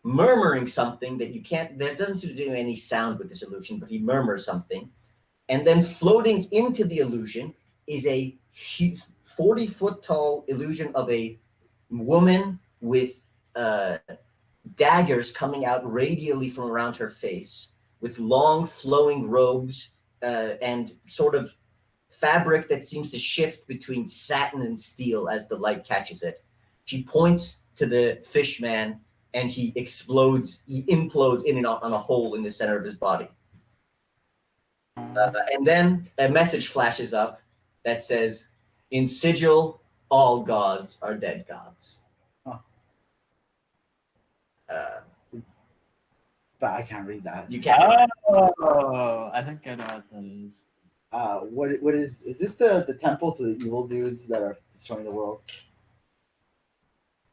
murmuring something that you can't. There doesn't seem to be any sound with this illusion, but he murmurs something. And then floating into the illusion is a 40-foot tall illusion of a woman with daggers coming out radially from around her face, with long flowing robes and sort of fabric that seems to shift between satin and steel as the light catches it. She points to the fish man, and he implodes in and out on a hole in the center of his body. And then a message flashes up that says, "In sigil, all gods are dead gods." Huh. But I can't read that. You can't. Oh, I think I know what that is. What is this the temple to the evil dudes that are destroying the world?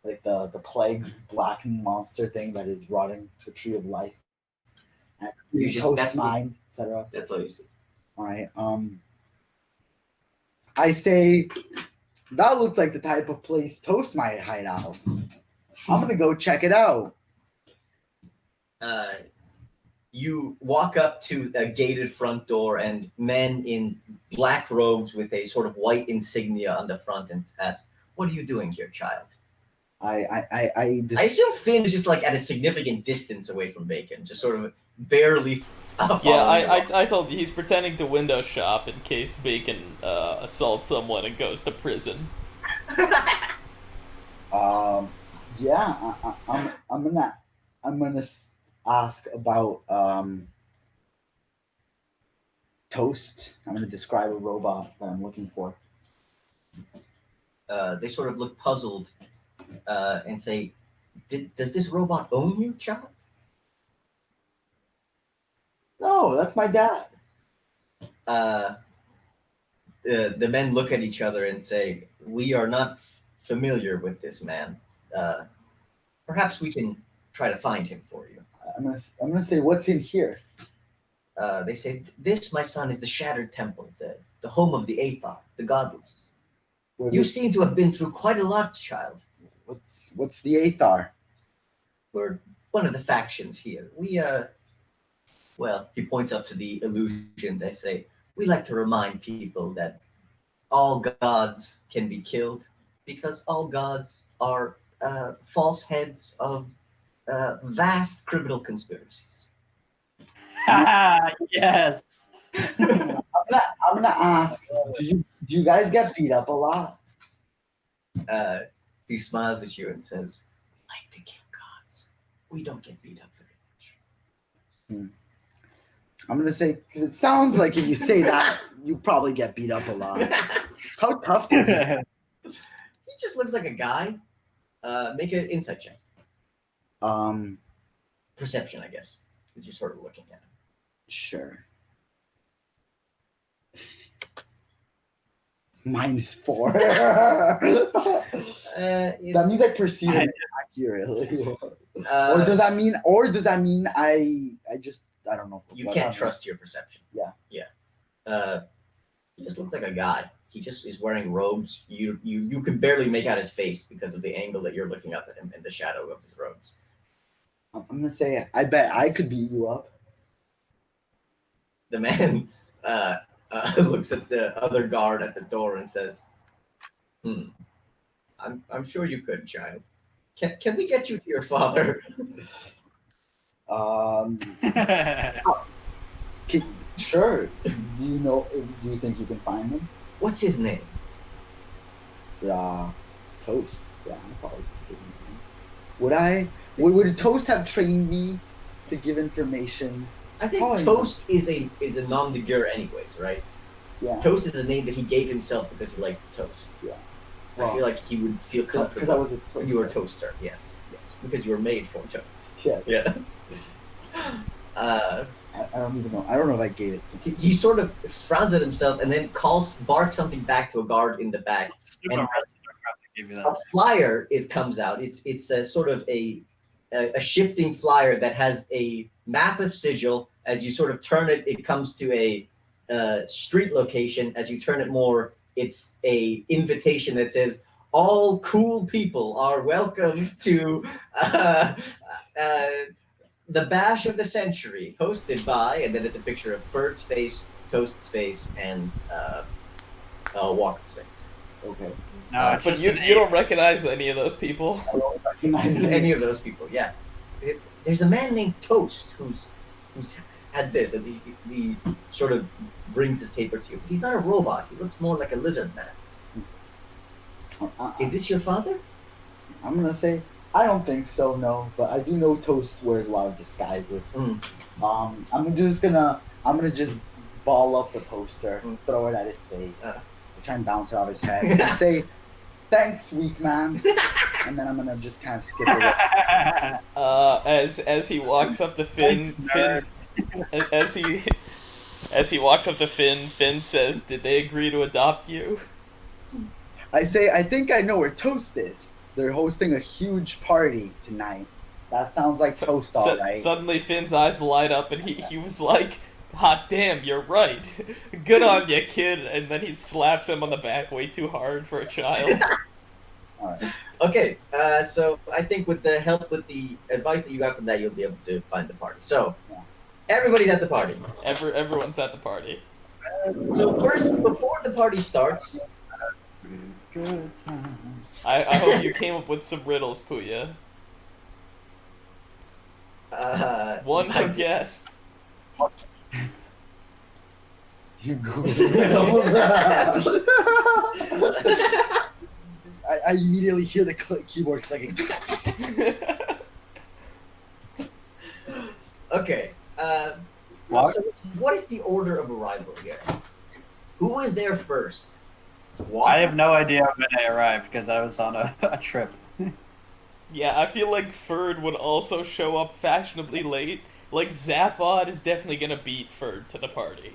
Like the plague blackened monster thing that is rotting the tree of life. And You just- post that's the- mind, etc. That's all you see. All right. I say that looks like the type of place Toast might hide out. I'm gonna go check it out. You walk up to a gated front door, and men in black robes with a sort of white insignia on the front and ask, "What are you doing here, child?" I assume Finn is just like at a significant distance away from Bacon, just sort of barely. Yeah, following along. I told you he's pretending to window shop in case Bacon assaults someone and goes to prison. Yeah, I'm gonna ask about Toast. I'm gonna describe a robot that I'm looking for. They sort of look puzzled and say, "Does this robot own you, child?" No, that's my dad. The men look at each other and say, "We are not familiar with this man. Perhaps we can try to find him for you." I'm gonna say, what's in here? They say, "This, my son, is the Shattered Temple, the home of the Aethar, the godless. What You is- seem to have been through quite a lot, child. what's the Aethar? We're one of the factions here. Well, he points up to the illusion. They say, we like to remind people that all gods can be killed because all gods are false heads of vast criminal conspiracies." Yes. I'm gonna ask. Do you guys get beat up a lot? He smiles at you and says, "We like to kill gods. We don't get beat up very much." I'm gonna say because it sounds like if you say that, you probably get beat up a lot. How tough is this? He just looks like a guy. Make an insight check. Perception, I guess. Because you're sort of looking at him. Sure. -4. That means I perceive it accurately. Or does that mean I just I don't know. You can't trust your perception. Yeah. He just looks like a guy. He just is wearing robes. You can barely make out his face because of the angle that you're looking up at him and the shadow of his robes. I'm gonna say I bet I could beat you up. The man looks at the other guard at the door and says, I'm sure you could, child. Can we get you to your father? Um, sure. Do you think you can find him? What's his name? Toast. Yeah, I'm probably just giving him. Would Toast have trained me to give information? I think Probably Toast is a nom de guerre, anyways, right? Yeah. Toast is a name that he gave himself because he liked toast. Yeah. I feel like he would feel Because comfortable. I was a toaster. You were a toaster, yes, because you were made for toast. Yeah. Yeah. I don't even know. I don't know if I gave it to him. He sort of frowns at himself and then barks something back to a guard in the back. Pseudo wrestler probably gave you A that. flyer comes out. It's a sort of a shifting flyer that has a map of Sigil. As you sort of turn it, it comes to a street location. As you turn it more, it's a invitation that says, "All cool people are welcome to the Bash of the Century, hosted by," and then it's a picture of Ferd's face, Toast's face, and Walker's face. Okay. No, it's But just you an don't recognize any of those people. I don't recognize Any of those people, yeah. There's a man named Toast who's had this, and he sort of brings his paper to you. He's not a robot. He looks more like a lizard man. Is this your father? I'm gonna say I don't think so, no. But I do know Toast wears a lot of disguises. I'm gonna just ball up the poster, throw it at his face, try and bounce it off his head, and say, "Thanks, weak man," and then I'm gonna just kind of skip away. As he walks up to Finn, Thanks, as he walks up to Finn, Finn says, "Did they agree to adopt you?" I say, "I think I know where Toast is. They're hosting a huge party tonight. That sounds like Toast, all right." Suddenly, Finn's eyes light up, and he was like, "Hot damn, you're right. Good on you, kid." And then he slaps him on the back way too hard for a child. All right. Okay, so I think with the help, with the advice that you got from that, you'll be able to find the party. So, everybody's at the party. Everyone's at the party. So first, before the party starts, Good time. I hope you came up with some riddles, Puya. One I- per guest. You Google riddles. I immediately hear the keyboard clicking. Okay. What? So what is the order of arrival here? Who is there first? Walker? I have no idea when I arrived because I was on a trip. Yeah, I feel like Ferd would also show up fashionably late. Like, Zaphod is definitely gonna beat Ferd to the party.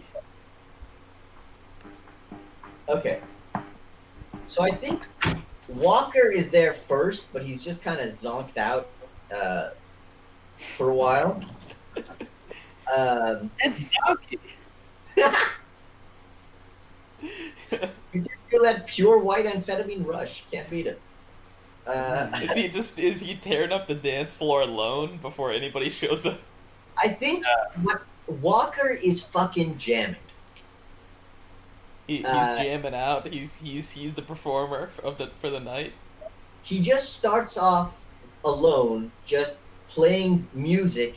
Okay. So I think Walker is there first, but he's just kind of zonked out for a while. It's Donkey. You just feel that pure white amphetamine rush. Can't beat it. Is he tearing up the dance floor alone before anybody shows up? I think Walker is fucking jamming. He's jamming out. He's the performer for the night. He just starts off alone, just playing music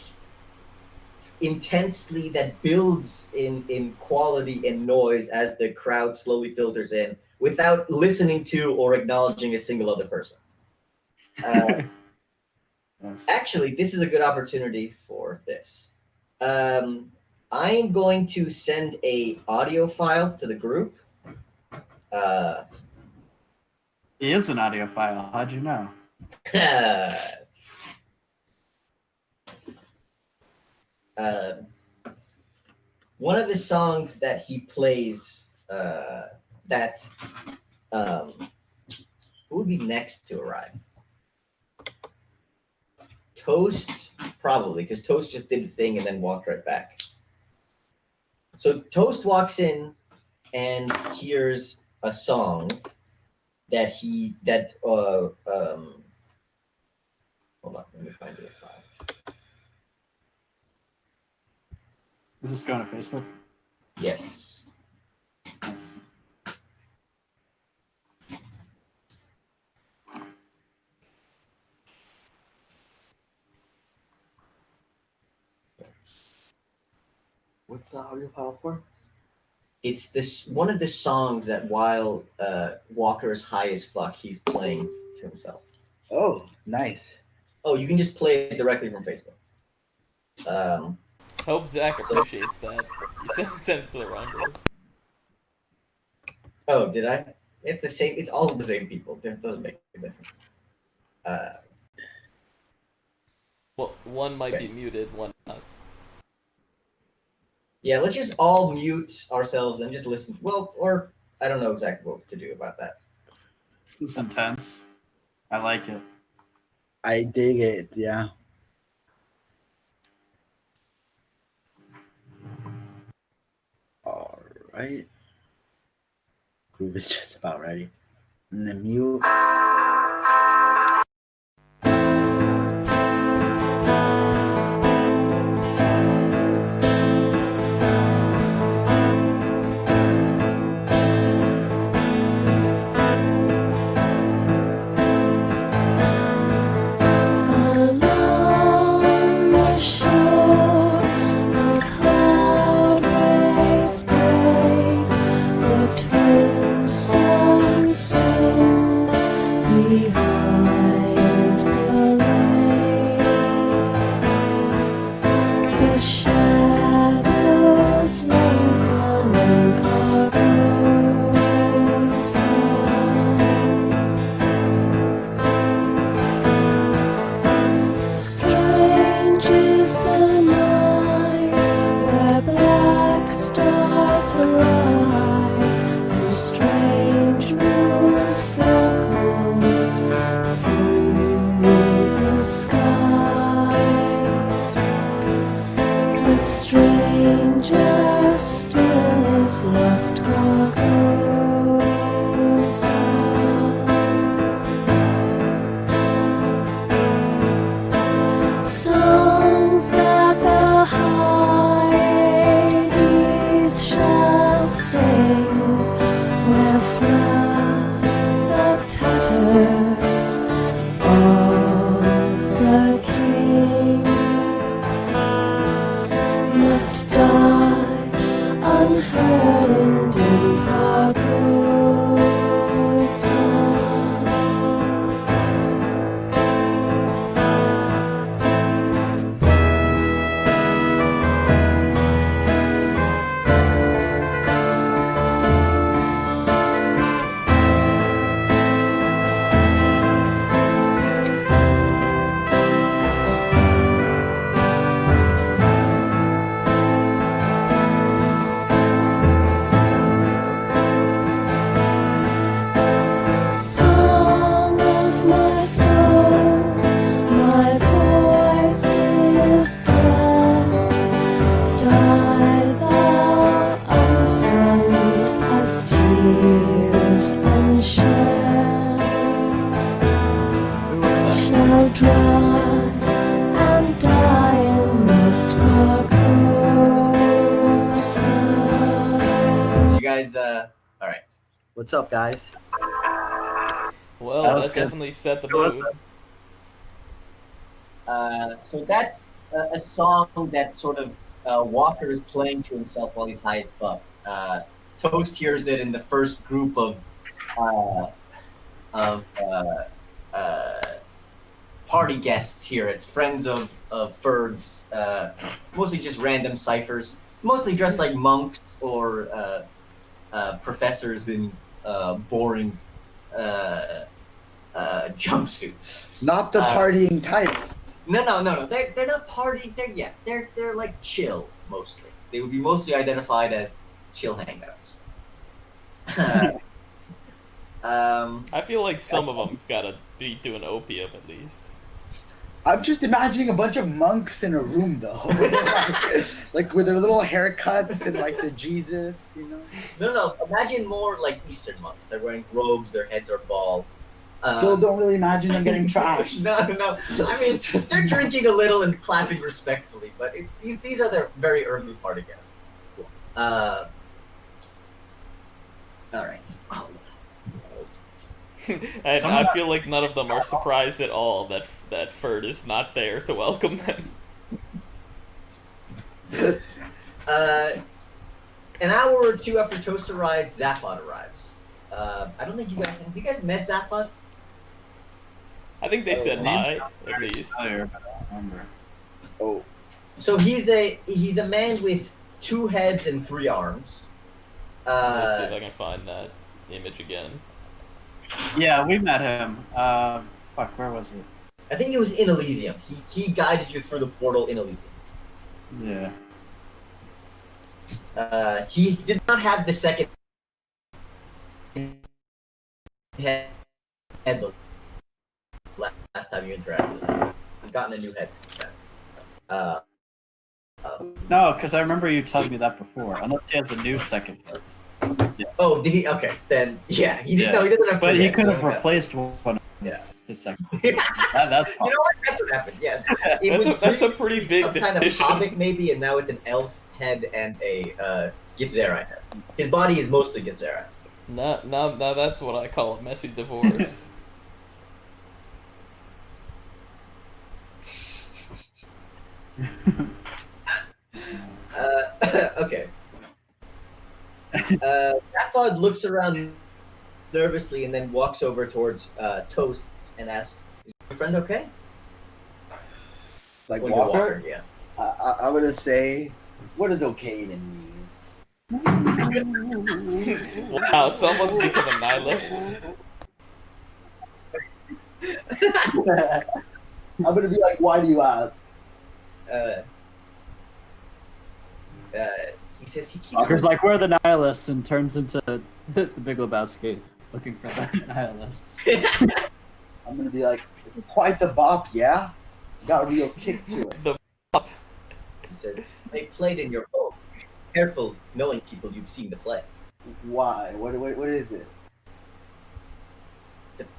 intensely that builds in quality and noise as the crowd slowly filters in without listening to or acknowledging a single other person. Yes. Actually, this is a good opportunity for this. I'm going to send a audio file to the group. He is an audiophile. How'd you know? One of the songs that he plays, who would be next to arrive? Toast, probably, because Toast just did the thing and then walked right back. So Toast walks in and hears a song that hold on, let me find the file. Is this going to Facebook? Yes. Yes. What's the audio file for? It's this one of the songs that while Walker is high as fuck, he's playing to himself. Oh, nice. Oh, you can just play it directly from Facebook. Hope Zach appreciates that. You sent it to the wrong group. Oh, did I? It's the same. It's all of the same people. It doesn't make a difference. Well, one might Okay. be muted, one not. Yeah, let's just all mute ourselves and just listen. Well, or I don't know exactly what to do about that. This is intense. I like it. I dig it. Yeah. All right. Groove is just about ready. And then mute. Along the shore, the cloud waves break, the twin suns sing behind the lake. The shadows lengthen in cargoes. Strange is the night where black stars arise and strange moons circle through the skies. But stranger still is lost cargo's sound. Songs that the Heides shall sing, where fly the tatters of the king, must die unheard in dim Pargosa. Song of my soul, my voice is dead. Die thou unsung as tears unshed shall dry and die in most Carcosa. You guys, all right. What's up, guys? Well, That was that good. definitely set the That was mood. So that's a song that sort of Walker is playing to himself while he's high as fuck. Toast hears it in the first group of uh, party guests here. It's friends of Ferg's, mostly just random ciphers, mostly dressed like monks or professors in boring jumpsuits. Not the partying type. No. They're not party. They're like chill mostly. They would be mostly identified as chill hangouts. I feel like some of them gotta be doing opium at least. I'm just imagining a bunch of monks in a room, though. like with their little haircuts and like the Jesus, you know? No. Imagine more like Eastern monks. They're wearing robes. Their heads are bald. Still don't really imagine them getting trashed. No. I mean, they're drinking a little and clapping respectfully, but these are their very early party guests. All right. Oh. And Some of I that- feel like none of them are surprised at all that Ferd is not there to welcome them. An hour or two after Toast arrives, Zaphod arrives. I don't think have you guys met Zaphod? I think they said name hi at least. Familiar, but I don't remember. Oh, So he's a man with 2 heads and 3 arms. Let's see if I can find that image again. Yeah, we met him. Fuck, where was it? I think it was in Elysium. He guided you through the portal in Elysium. Yeah. He did not have the second head the last time you interacted with him. He's gotten a new head since then. No, because I remember you telling me that before. Unless he has a new second part. Oh, did he? Okay, then yeah, he did. Yeah. No, he doesn't have. But 3 he heads, could so have that's- replaced one of his second. That's You know what? That's what happened. Yes, it That's a was pretty big some kind of decision. hobbit maybe, and now it's an elf head and a Githzerai head. His body is mostly Githzerai. Now that's what I call a messy divorce. Okay. Zaphod looks around nervously and then walks over towards Toasts and asks, "Is your friend okay?" like Well, your Walker? yeah. I'm gonna say, what does okay to mean? Wow, someone's become a nihilist. I'm gonna be like, why do you ask? Uh, he says he keeps. Walker's like, we're the nihilists, and turns into the Big Lebowski looking for the nihilists. I'm gonna be like, quite the bop, yeah? Got a real kick to it. He said, "They played in your home. Careful knowing people you've seen to play. Why? What is it?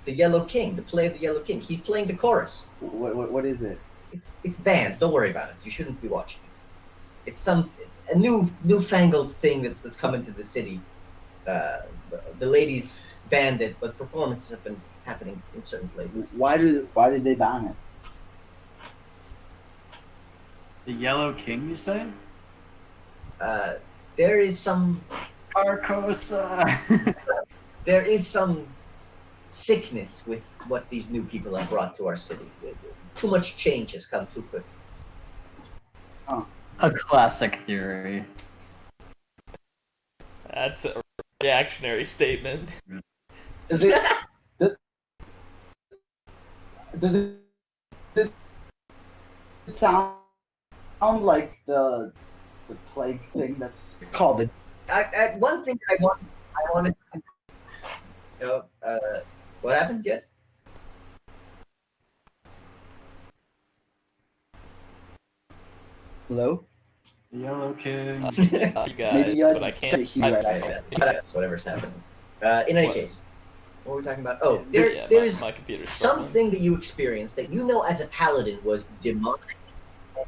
The Yellow King, the play of the Yellow King. He's playing the chorus. What is it? It's bands. Don't worry about it. You shouldn't be watching it. It's a newfangled thing that's come into the city. The ladies banned it, but performances have been happening in certain places. Why did they ban it? The Yellow King, you say? There is some Carcosa. there is some sickness with what these new people have brought to our cities. Too much change has come too quick. A classic theory. That's a reactionary statement. Does it? does it sound like the plague thing that's called the? One thing I wanted to what happened yet? Hello? The Yellow King. You guys, Maybe you but I had can't. said he right That's whatever's happening. In any What? case, what were we talking about? Oh, Yeah, there's my computer's struggling. something that you experienced that you know as a paladin was demonic and